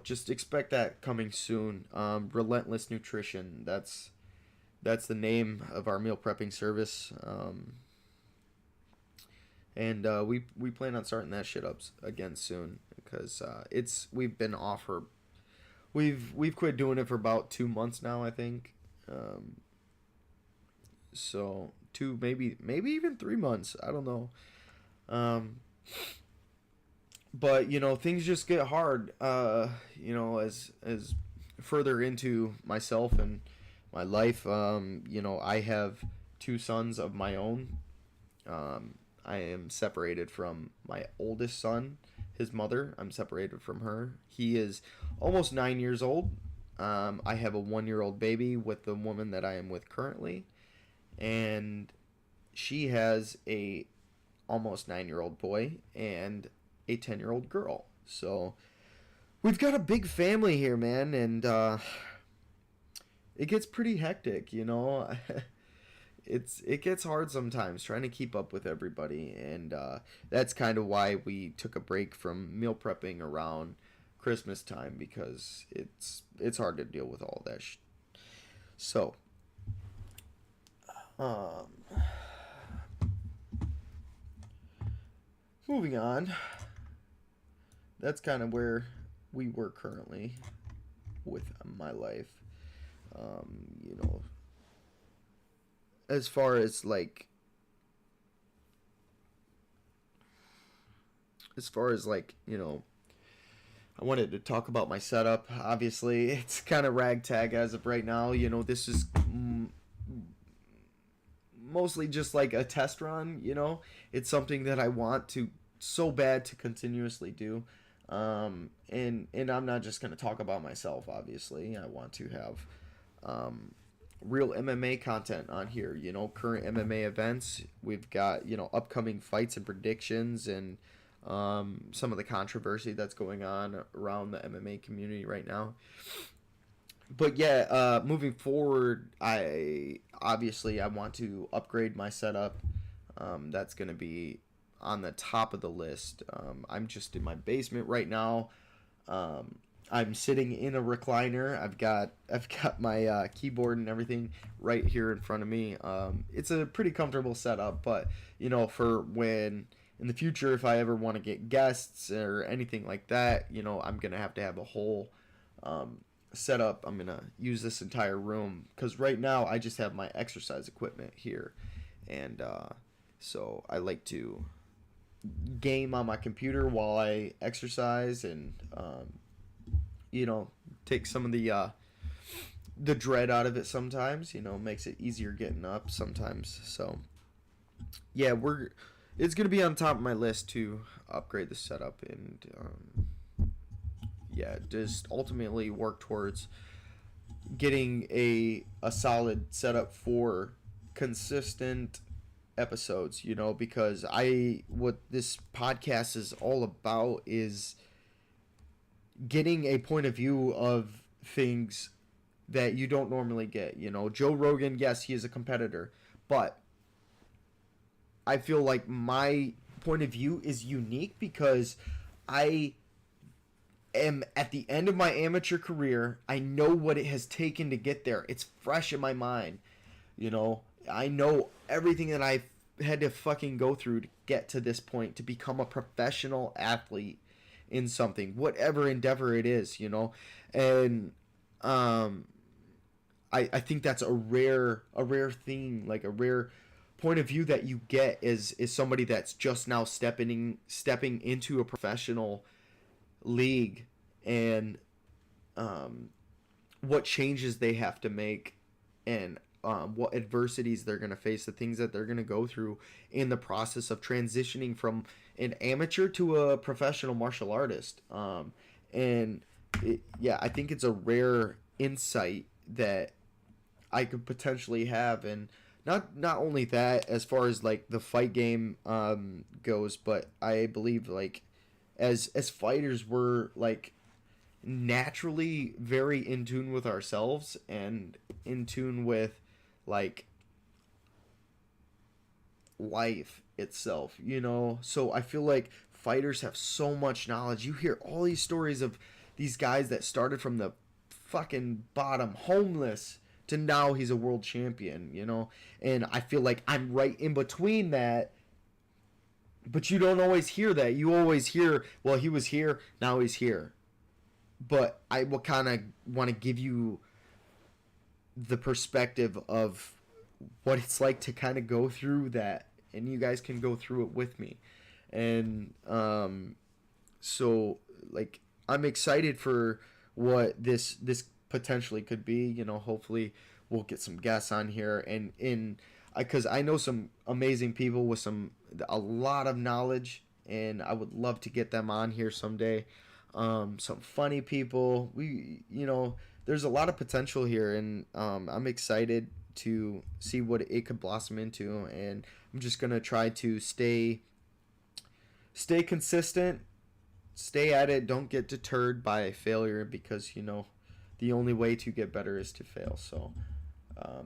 just expect that coming soon. Relentless Nutrition. That's the name of our meal prepping service. And we plan on starting that shit up again soon, because we've been off for we've quit doing it for about 2 months now, I think. So 2, maybe even 3 months. I don't know. But things just get hard. As further into myself and my life. I have 2 sons of my own. I am separated from my oldest son, his mother. I'm separated from her. He is almost 9 years old. I have a 1-year-old baby with the woman that I am with currently, and she has a almost 9-year-old boy and a 10-year-old girl. So we've got a big family here, man, and it gets pretty hectic, It gets hard sometimes trying to keep up with everybody, and that's kind of why we took a break from meal prepping around Christmas time, because it's hard to deal with all that So, moving on. That's kind of where we were currently with my life. As far as like I wanted to talk about my setup. Obviously, it's kind of ragtag as of right now. This is mostly just like a test run. It's something that I want to so bad to continuously do. And I'm not just going to talk about myself, obviously. I want to have real MMA content on here, current MMA events. We've got, upcoming fights and predictions, and some of the controversy that's going on around the MMA community right now. But yeah, moving forward, I want to upgrade my setup. That's going to be on the top of the list. I'm just in my basement right now. I'm sitting in a recliner. I've got my keyboard and everything right here in front of me. It's a pretty comfortable setup, but for when in the future, if I ever want to get guests or anything like that, I'm gonna have to have a whole setup. I'm gonna use this entire room, because right now I just have my exercise equipment here, and so I like to game on my computer while I exercise, and take some of the dread out of it sometimes. Makes it easier getting up sometimes. So yeah, it's gonna be on top of my list to upgrade the setup, and just ultimately work towards getting a solid setup for consistent episodes, because what this podcast is all about is getting a point of view of things that you don't normally get. Joe Rogan, yes, he is a competitor, but I feel like my point of view is unique because I am at the end of my amateur career. I know what it has taken to get there. It's fresh in my mind. I know everything that I've had to fucking go through to get to this point, to become a professional athlete in something, whatever endeavor it is, and I think that's a rare thing, like a rare point of view that you get is somebody that's just now stepping into a professional league, and what changes they have to make, and what adversities they're going to face, the things that they're going to go through in the process of transitioning from an amateur to a professional martial artist. And yeah, I think it's a rare insight that I could potentially have. And not only that, as far as like the fight game goes, but I believe like as fighters, we're like naturally very in tune with ourselves and in tune with like life itself, you know? So I feel like fighters have so much knowledge. You hear all these stories of these guys that started from the fucking bottom, homeless, to now he's a world champion, you know? And I feel like I'm right in between that, but you don't always hear that. You always hear, well, he was here, now he's here. But I will kind of want to give you the perspective of what it's like to kind of go through that, and you guys can go through it with me. And so like I'm excited for what this potentially could be. You know, hopefully we'll get some guests on here, and in because I know some amazing people with a lot of knowledge, and I would love to get them on here someday. Some funny people. There's a lot of potential here, and I'm excited to see what it could blossom into. And I'm just gonna try to stay consistent, stay at it. Don't get deterred by failure, because the only way to get better is to fail. So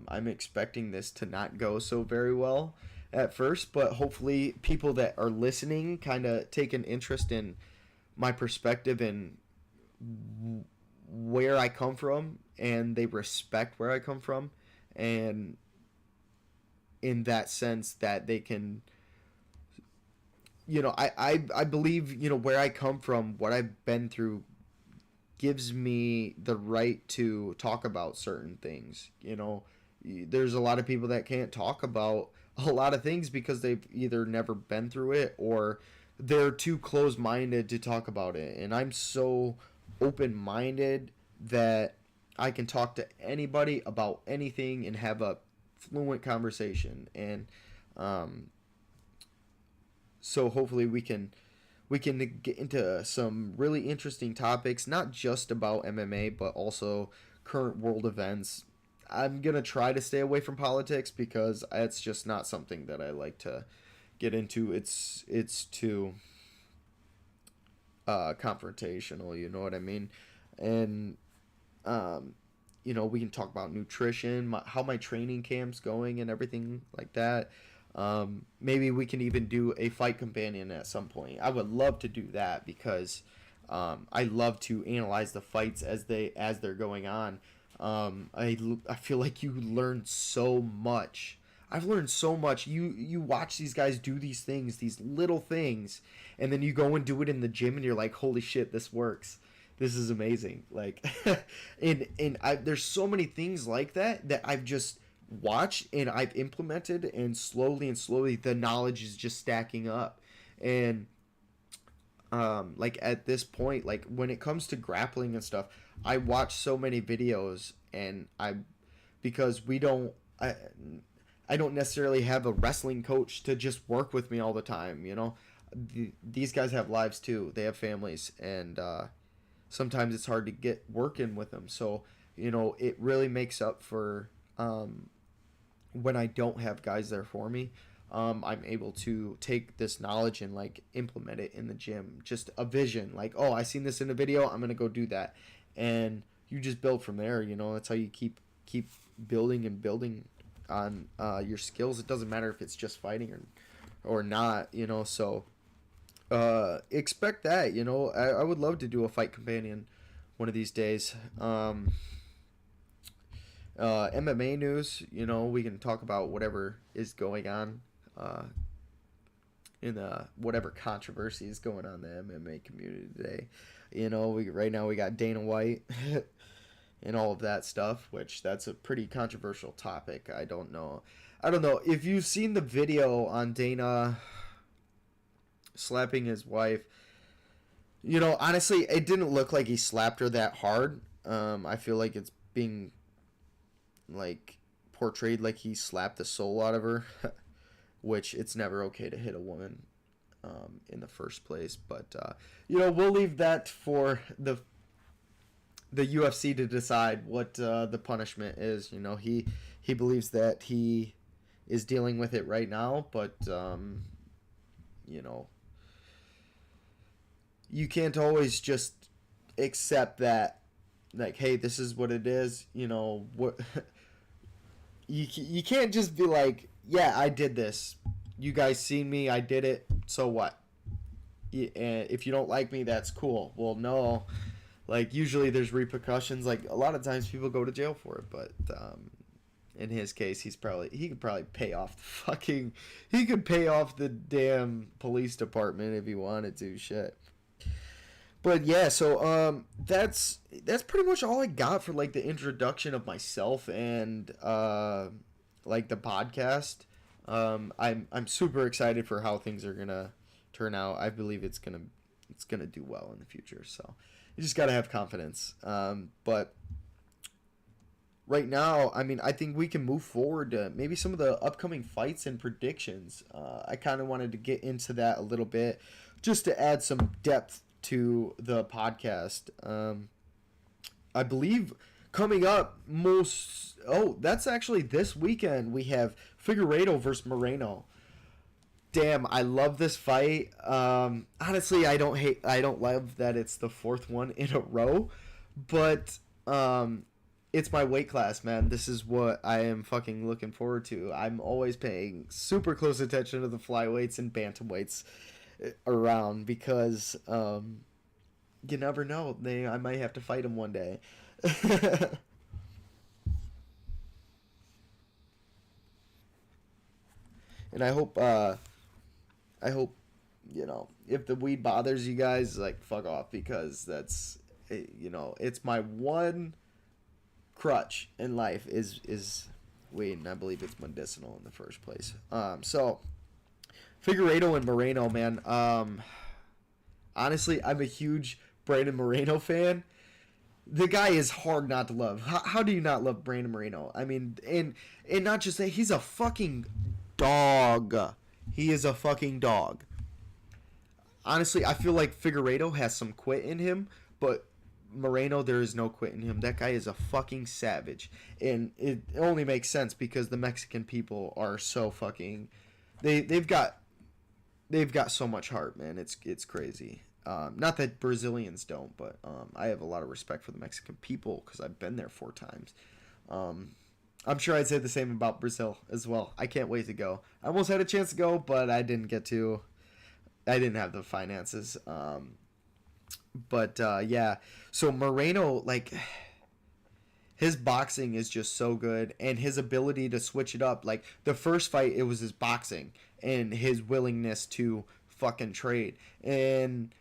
I'm expecting this to not go so very well at first, but hopefully people that are listening kind of take an interest in my perspective and where I come from, and they respect where I come from, and in that sense that they can, I believe, where I come from, what I've been through gives me the right to talk about certain things. There's a lot of people that can't talk about a lot of things because they've either never been through it or they're too close-minded to talk about it. And I'm so open-minded that I can talk to anybody about anything and have a fluent conversation. And so hopefully we can get into some really interesting topics, not just about MMA, but also current world events. I'm going to try to stay away from politics because it's just not something that I like to get into. It's too confrontational, you know what I mean? And we can talk about nutrition, how my training camp's going and everything like that. Maybe we can even do a fight companion at some point. I would love to do that because I love to analyze the fights as they're going on. I feel like you learn so much. I've learned so much. You watch these guys do these things, these little things, and then you go and do it in the gym, and you're like, holy shit, this works. This is amazing. Like, there's so many things like that I've just watched and I've implemented, and slowly the knowledge is just stacking up. And like at this point, like when it comes to grappling and stuff, I watch so many videos, and because I don't necessarily have a wrestling coach to just work with me all the time. These guys have lives too. They have families, and sometimes it's hard to get working with them. So it really makes up for when I don't have guys there for me. I'm able to take this knowledge and like implement it in the gym. Just a vision, like, oh, I seen this in a video, I'm gonna go do that, and you just build from there. That's how you keep building and building on your skills. It doesn't matter if it's just fighting or not. So expect that. I would love to do a fight companion one of these days. MMA news, we can talk about whatever is going on in whatever controversy is going on in the MMA community today. Right now we got Dana White and all of that stuff, which that's a pretty controversial topic. I don't know if you've seen the video on Dana slapping his wife. Honestly, it didn't look like he slapped her that hard. I feel like it's being like portrayed like he slapped the soul out of her, which it's never okay to hit a woman in the first place. But we'll leave that for the UFC to decide what the punishment is. He believes that he is dealing with it right now, but you can't always just accept that, like, hey, this is what it is. What you can't just be like, yeah, I did this. You guys seen me, I did it. So what? And if you don't like me, that's cool. Well, no. Like, usually there's repercussions. Like, a lot of times people go to jail for it, but in his case, he could probably pay off he could pay off the damn police department if he wanted to. Shit. But yeah, so that's pretty much all I got for like the introduction of myself and like the podcast. I'm super excited for how things are gonna turn out. I believe it's gonna do well in the future. So you just gotta have confidence. But right now, I mean, I think we can move forward to maybe some of the upcoming fights and predictions. I kind of wanted to get into that a little bit just to add some depth to the podcast. I believe coming up that's actually this weekend. We have Figueiredo versus Moreno. Damn, I love this fight. Honestly, I don't love that it's the fourth one in a row, but it's my weight class, man. This is what I am fucking looking forward to. I'm always paying super close attention to the flyweights and bantamweights around because you never know. I might have to fight them one day. And I hope if the weed bothers you guys, like, fuck off, because that's it's my one crutch in life is weed, and I believe it's medicinal in the first place. So Figueiredo and Moreno, man. Honestly, I'm a huge Brandon Moreno fan. The guy is hard not to love. How do you not love Brandon Moreno? I mean, and not just that, he's a fucking dog. He is a fucking dog. Honestly, I feel like Figueiredo has some quit in him, but Moreno, there is no quit in him. That guy is a fucking savage. And it only makes sense because the Mexican people are so fucking... They've got so much heart, man. It's crazy. Not that Brazilians don't, but I have a lot of respect for the Mexican people because I've been there 4 times. I'm sure I'd say the same about Brazil as well. I can't wait to go. I almost had a chance to go, but I didn't get to. I didn't have the finances. But yeah. So Moreno, like, his boxing is just so good, and his ability to switch it up. Like, the first fight, it was his boxing and his willingness to fucking trade. And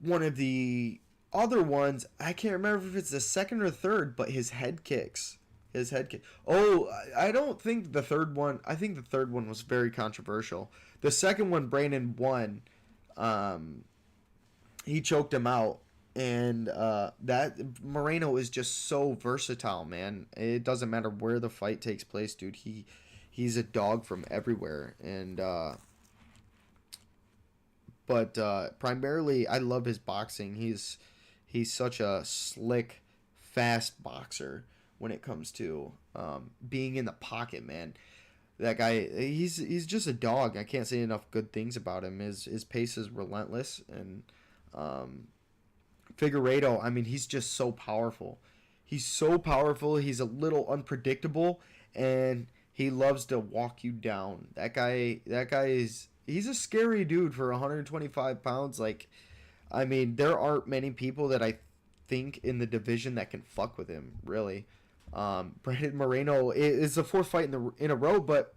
one of the other ones, I can't remember if it's the second or third, but his head kicks. Oh, I don't think the third one. I think the third one was very controversial. The second one, Brandon won. He choked him out. And that Moreno is just so versatile, man. It doesn't matter where the fight takes place, dude. He's a dog from everywhere. And but primarily, I love his boxing. He's such a slick, fast boxer when it comes to being in the pocket, man. That guy, he's just a dog. I can't say enough good things about him. His pace is relentless, and Figueiredo, I mean, he's just so powerful. He's so powerful. He's a little unpredictable, and he loves to walk you down. That guy he's a scary dude for 125 pounds. Like, I mean, there aren't many people that I think in the division that can fuck with him, really. Brandon Moreno is the 4th fight in a row, but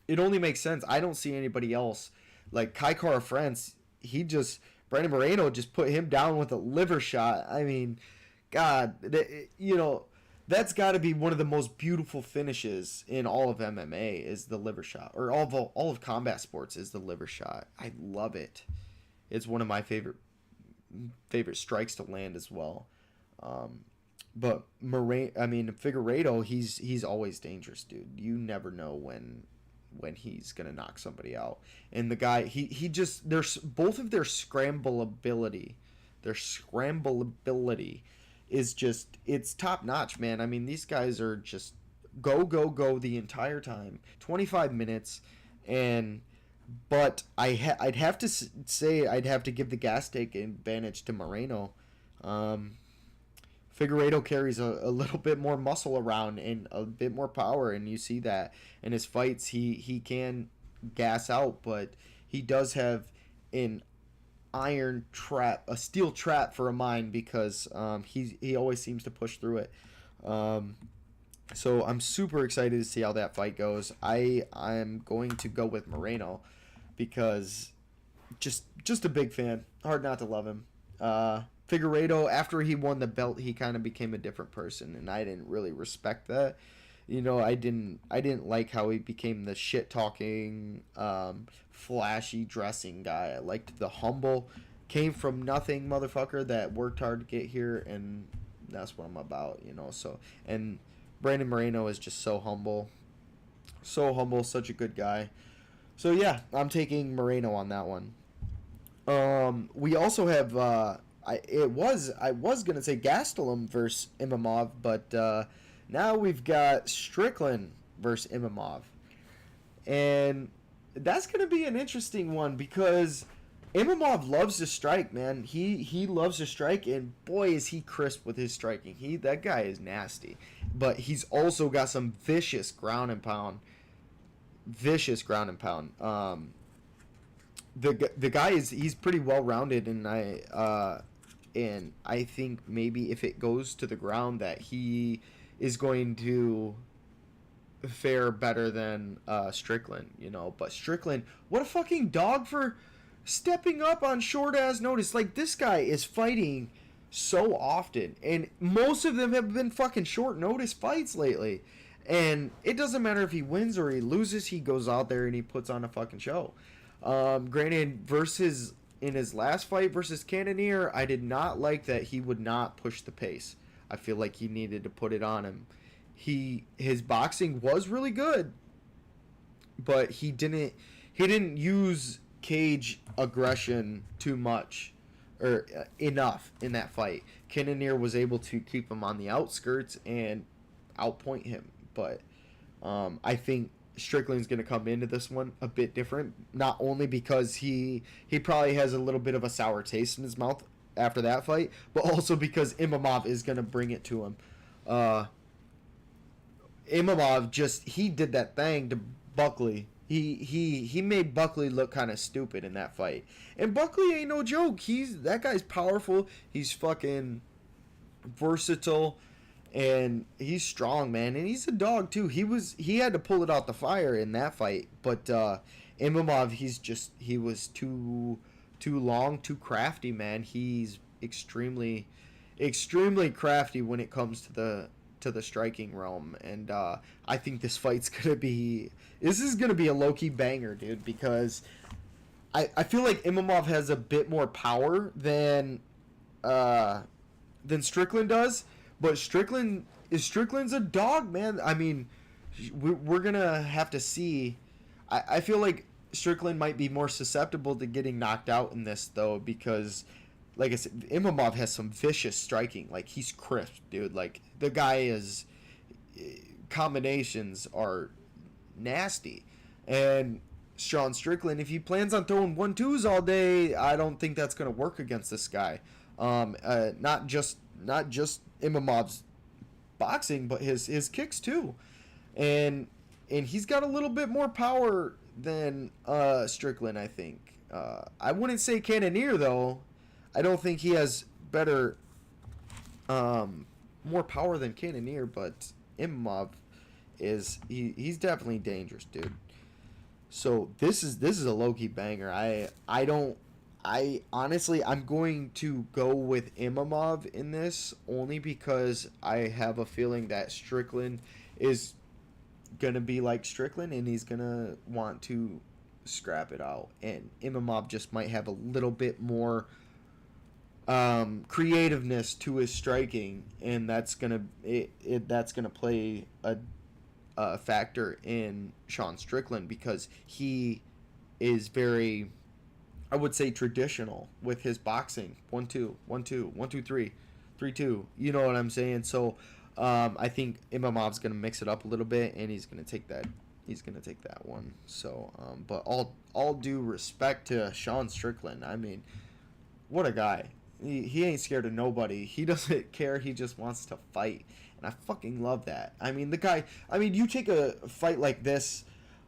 it only makes sense. I don't see anybody else. Like, Kai Kara France, Brandon Moreno just put him down with a liver shot. I mean, God, that's got to be one of the most beautiful finishes in all of MMA is the liver shot, or all of combat sports is the liver shot. I love it. It's one of my favorite strikes to land as well. But Figueiredo, he's always dangerous, dude. You never know when he's gonna knock somebody out. And the guy, he just there's both of their scramble ability is just it's top notch, man. I mean, these guys are just go go go the entire time, 25 minutes, and but I'd have to say I'd have to give the gas tank advantage to Moreno. Um, Figueredo carries a little bit more muscle around and a bit more power, and you see that in his fights. He can gas out, but he does have an iron trap, a steel trap for a mind because he always seems to push through it. Um, so I'm super excited to see how that fight goes. I'm going to go with Moreno because just a big fan. Hard not to love him. Figueredo, after he won the belt, he kind of became a different person, and I didn't really respect that. You know, I didn't like how he became the shit talking, flashy dressing guy. I liked the humble, came from nothing motherfucker that worked hard to get here, and that's what I'm about. You know, so and Brandon Moreno is just so humble, such a good guy. So yeah, I'm taking Moreno on that one. We also have I was gonna say Gastelum versus Imamov, but now we've got Strickland versus Imamov, and that's gonna be an interesting one because Imamov loves to strike, man. He loves to strike, and boy is he crisp with his striking. That guy is nasty, but he's also got some vicious ground and pound. The guy he's pretty well rounded, and I think maybe if it goes to the ground that he is going to fare better than Strickland, you know. But Strickland, what a fucking dog for stepping up on short ass notice. Like, this guy is fighting so often, and most of them have been fucking short notice fights lately. And it doesn't matter if he wins or he loses, he goes out there and he puts on a fucking show. Granted, versus in his last fight versus Cannonier, I did not like that he would not push the pace. I feel like he needed to put it on him. His boxing was really good, but he didn't use cage aggression too much or enough in that fight. Cannonier was able to keep him on the outskirts and outpoint him, but I think Strickland's going to come into this one a bit different, not only because he probably has a little bit of a sour taste in his mouth after that fight, but also because Imamov is going to bring it to him. Imamov he did that thing to Buckley. He made Buckley look kind of stupid in that fight. And Buckley ain't no joke. That guy's powerful. He's fucking versatile, and he's strong, man. And he's a dog too. He had to pull it out the fire in that fight. But Imamov, he was too long, too crafty, man. He's extremely crafty when it comes to the striking realm, and I think this is gonna be a low-key banger, dude, because I feel like Imamov has a bit more power than Strickland does, but Strickland's a dog, man. I mean, we're gonna have to see. I feel like Strickland might be more susceptible to getting knocked out in this, though, because like I said, Imamov has some vicious striking. Like, he's crisp, dude. Like, the guy is combinations are nasty. And Sean Strickland, if he plans on throwing 1-2s all day, I don't think that's going to work against this guy. Not just Imamov's boxing, but his kicks too. And he's got a little bit more power than Strickland, I think. I wouldn't say Cannonier, though. I don't think he has more power than Cannonier, but Imamov he's definitely dangerous, dude. So this is a low key banger. I honestly, I'm going to go with Imamov in this only because I have a feeling that Strickland is gonna be like Strickland, and he's gonna want to scrap it out, and Imamov just might have a little bit more creativeness to his striking, and that's gonna play a factor in Sean Strickland because he is very, I would say, traditional with his boxing. 1-2, 1-2, 1-2-3, 3-2. You know what I'm saying? So I think Imamov's gonna mix it up a little bit, and he's gonna take that. He's gonna take that one. So, but all due respect to Sean Strickland. I mean, what a guy. He ain't scared of nobody. He doesn't care. He just wants to fight, and I fucking love that. I mean, the guy. I mean, you take a fight like this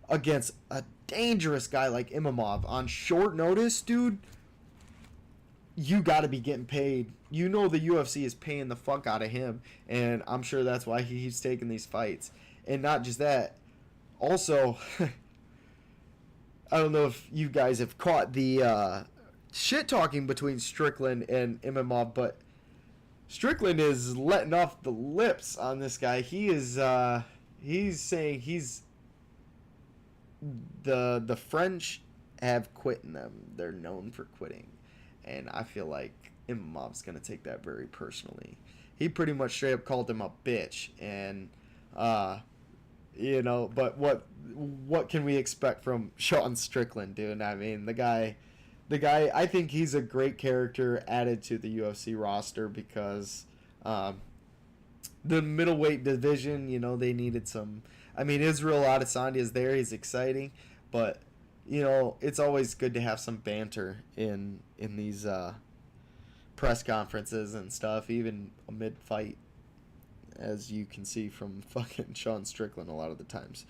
against a dangerous guy like Imamov on short notice, dude. You got to be getting paid. You know the UFC is paying the fuck out of him, and I'm sure that's why he's taking these fights. And not just that, also, I don't know if you guys have caught the shit talking between Strickland and Imamov, but Strickland is letting off the lips on this guy. He's saying the French have quit in them. They're known for quitting. And I feel like Imamov's going to take that very personally. He pretty much straight up called him a bitch. And, but what can we expect from Sean Strickland, dude? I mean, the guy, I think he's a great character added to the UFC roster because the middleweight division, they needed some. I mean, Israel Adesanya is there. He's exciting. But it's always good to have some banter in these press conferences and stuff, even mid-fight, as you can see from fucking Sean Strickland a lot of the times.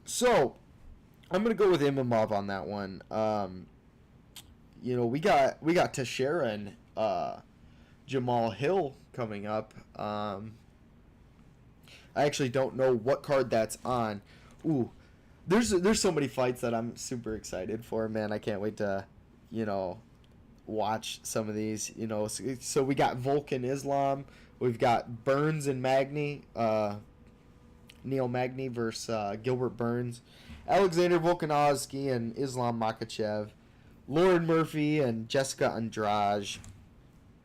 So I'm gonna go with Imamov on that one. We got Teixeira and Jamal Hill coming up. I actually don't know what card that's on. Ooh. There's so many fights that I'm super excited for, man. I can't wait to, watch some of these. So we got Volkan Islam, we've got Burns and Magny, Neil Magny versus Gilbert Burns, Alexander Volkanovski and Islam Makhachev, Lauren Murphy and Jessica Andrade,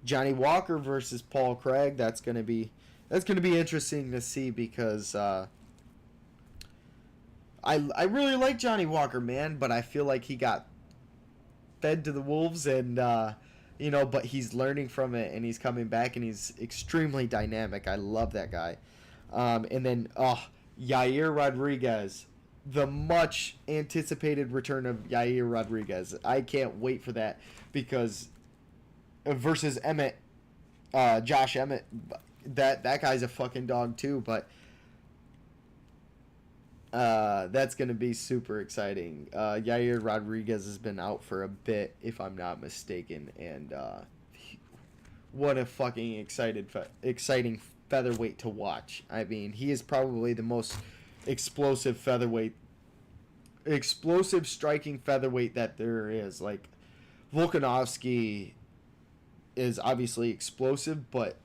Johnny Walker versus Paul Craig. That's gonna be interesting to see because. I really like Johnny Walker, man, but I feel like he got fed to the wolves and, but he's learning from it and he's coming back and he's extremely dynamic. I love that guy. And then, Yair Rodriguez, the much anticipated return of Yair Rodriguez. I can't wait for that because versus Josh Emmett, that guy's a fucking dog too, but that's going to be super exciting. Yair Rodriguez has been out for a bit, if I'm not mistaken, and what a fucking exciting featherweight to watch. I mean, he is probably the most explosive striking featherweight that there is. Like, Volkanovski is obviously explosive, but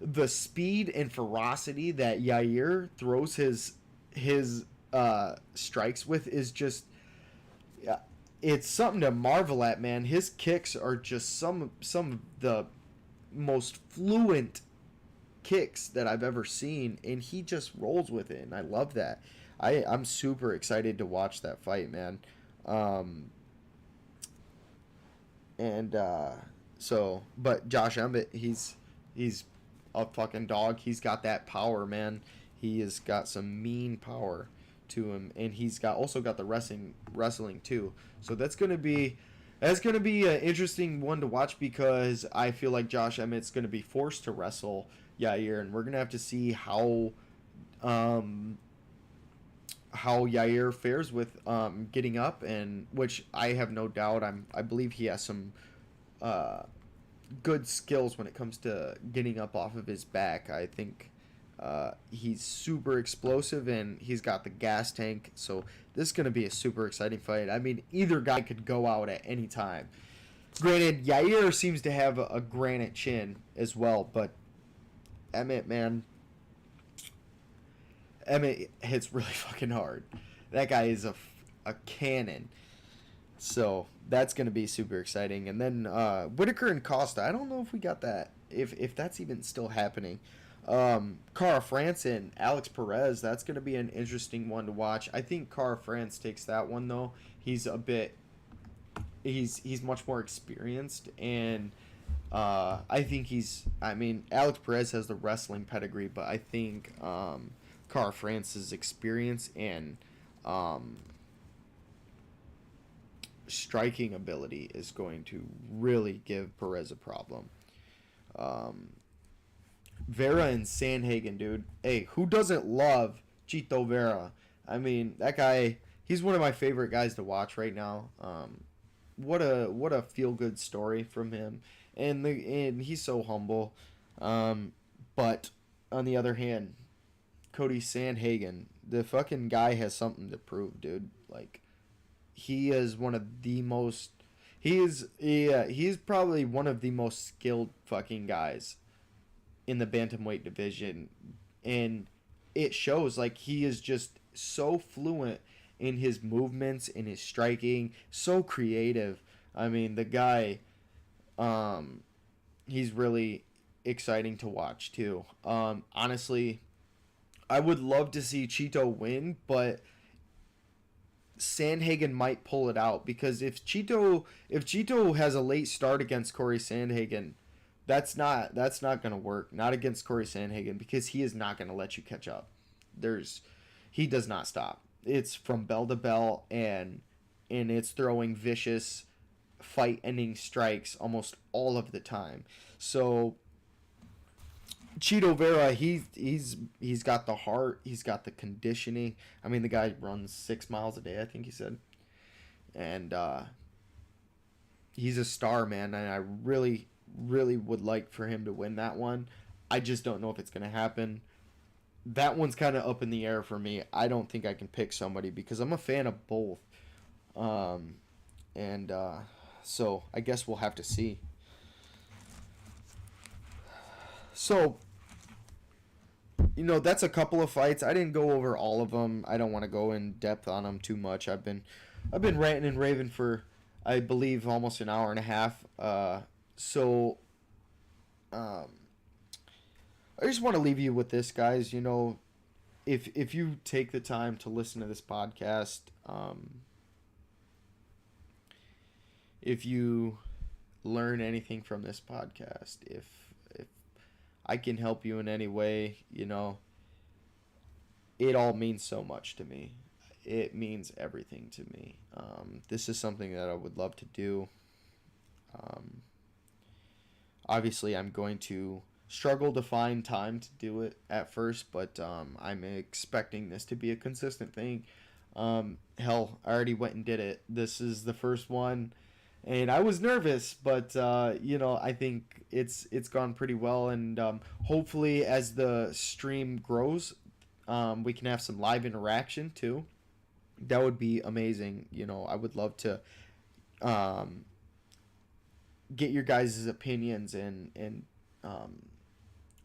the speed and ferocity that Yair throws his strikes with is just, it's something to marvel at, man. His kicks are just some of the most fluent kicks that I've ever seen, and he just rolls with it, and I love that. I'm super excited to watch that fight, man. But Josh Emmett, he's a fucking dog. He's got that power, man. He has got some mean power to him, and he's also got the wrestling too. So that's gonna be an interesting one to watch because I feel like Josh Emmett's gonna be forced to wrestle Yair, and we're gonna have to see how Yair fares with getting up, and which I have no doubt. I believe he has some good skills when it comes to getting up off of his back. I think. He's super explosive and he's got the gas tank, so this is going to be a super exciting fight. I mean, either guy could go out at any time. Granted, Yair seems to have a granite chin as well, but Emmett hits really fucking hard. That guy is a cannon. So that's going to be super exciting. And then Whitaker and Costa. I don't know if we got that. If that's even still happening. Cara France and Alex Perez. That's going to be an interesting one to watch. I think Cara France takes that one though. He's a bit. He's much more experienced, and I think he's. I mean, Alex Perez has the wrestling pedigree, but I think Cara France's experience and um, striking ability is going to really give Perez a problem. Um, Vera and Sandhagen, dude. Hey, who doesn't love Chito Vera? I mean, that guy. He's one of my favorite guys to watch right now. What a feel good story from him, and he's so humble. But on the other hand, Cody Sandhagen, the fucking guy has something to prove, dude. Like he is one of the most. He is probably one of the most skilled fucking guys in the bantamweight division, and it shows. Like he is just so fluent in his movements, in his striking, so creative. I mean, the guy, um, he's really exciting to watch too. Honestly, I would love to see Cheeto win, but Sandhagen might pull it out because if Cheeto has a late start against Corey Sandhagen, that's not gonna work. Not against Corey Sandhagen because he is not gonna let you catch up. There's he does not stop. It's from bell to bell, and it's throwing vicious fight ending strikes almost all of the time. So Cheeto Vera, he's got the heart, he's got the conditioning. I mean, the guy runs 6 miles a day, I think he said, and he's a star, man. And I really, really would like for him to win that one. I just don't know if it's gonna happen. That one's kind of up in the air for me. I don't think I can pick somebody because I'm a fan of both, um, and so I guess we'll have to see. So that's a couple of fights. I didn't go over all of them. I don't want to go in depth on them too much. I've been ranting and raving for, I believe, almost an hour and a half. So um, I just want to leave you with this, guys. If you take the time to listen to this podcast, if you learn anything from this podcast, if I can help you in any way, it all means so much to me. It means everything to me. This is something that I would love to do. Um, Obviously, I'm going to struggle to find time to do it at first, but I'm expecting this to be a consistent thing. Hell, I already went and did it. This is the first one, and I was nervous, but I think it's gone pretty well, and hopefully, as the stream grows, we can have some live interaction too. That would be amazing. I would love to um, get your guys' opinions and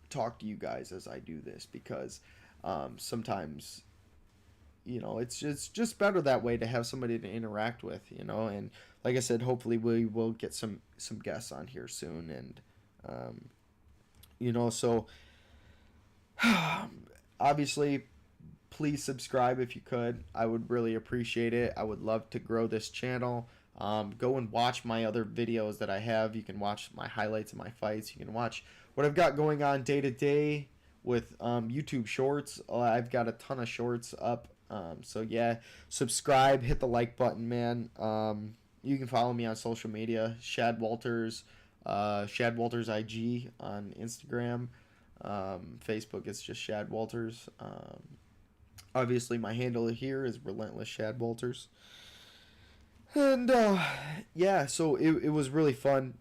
talk to you guys as I do this because sometimes it's just better that way to have somebody to interact with, and like I said, hopefully we will get some guests on here soon, and so obviously please subscribe if you could. I would really appreciate it. I would love to grow this channel. Go and watch my other videos that I have. You can watch my highlights of my fights. You can watch what I've got going on day to day with YouTube Shorts. I've got a ton of shorts up. So yeah, subscribe, hit the like button, man. You can follow me on social media, Shad Walters, Shad Walters IG on Instagram. Facebook is just Shad Walters. Obviously, my handle here is Relentless Shad Walters. And yeah, so it was really fun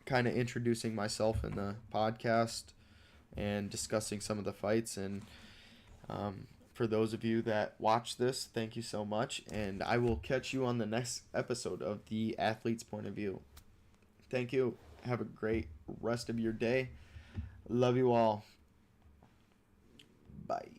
kind of introducing myself in the podcast and discussing some of the fights. And for those of you that watch this, thank you so much. And I will catch you on the next episode of the Athletes Point of View. Thank you. Have a great rest of your day. Love you all. Bye.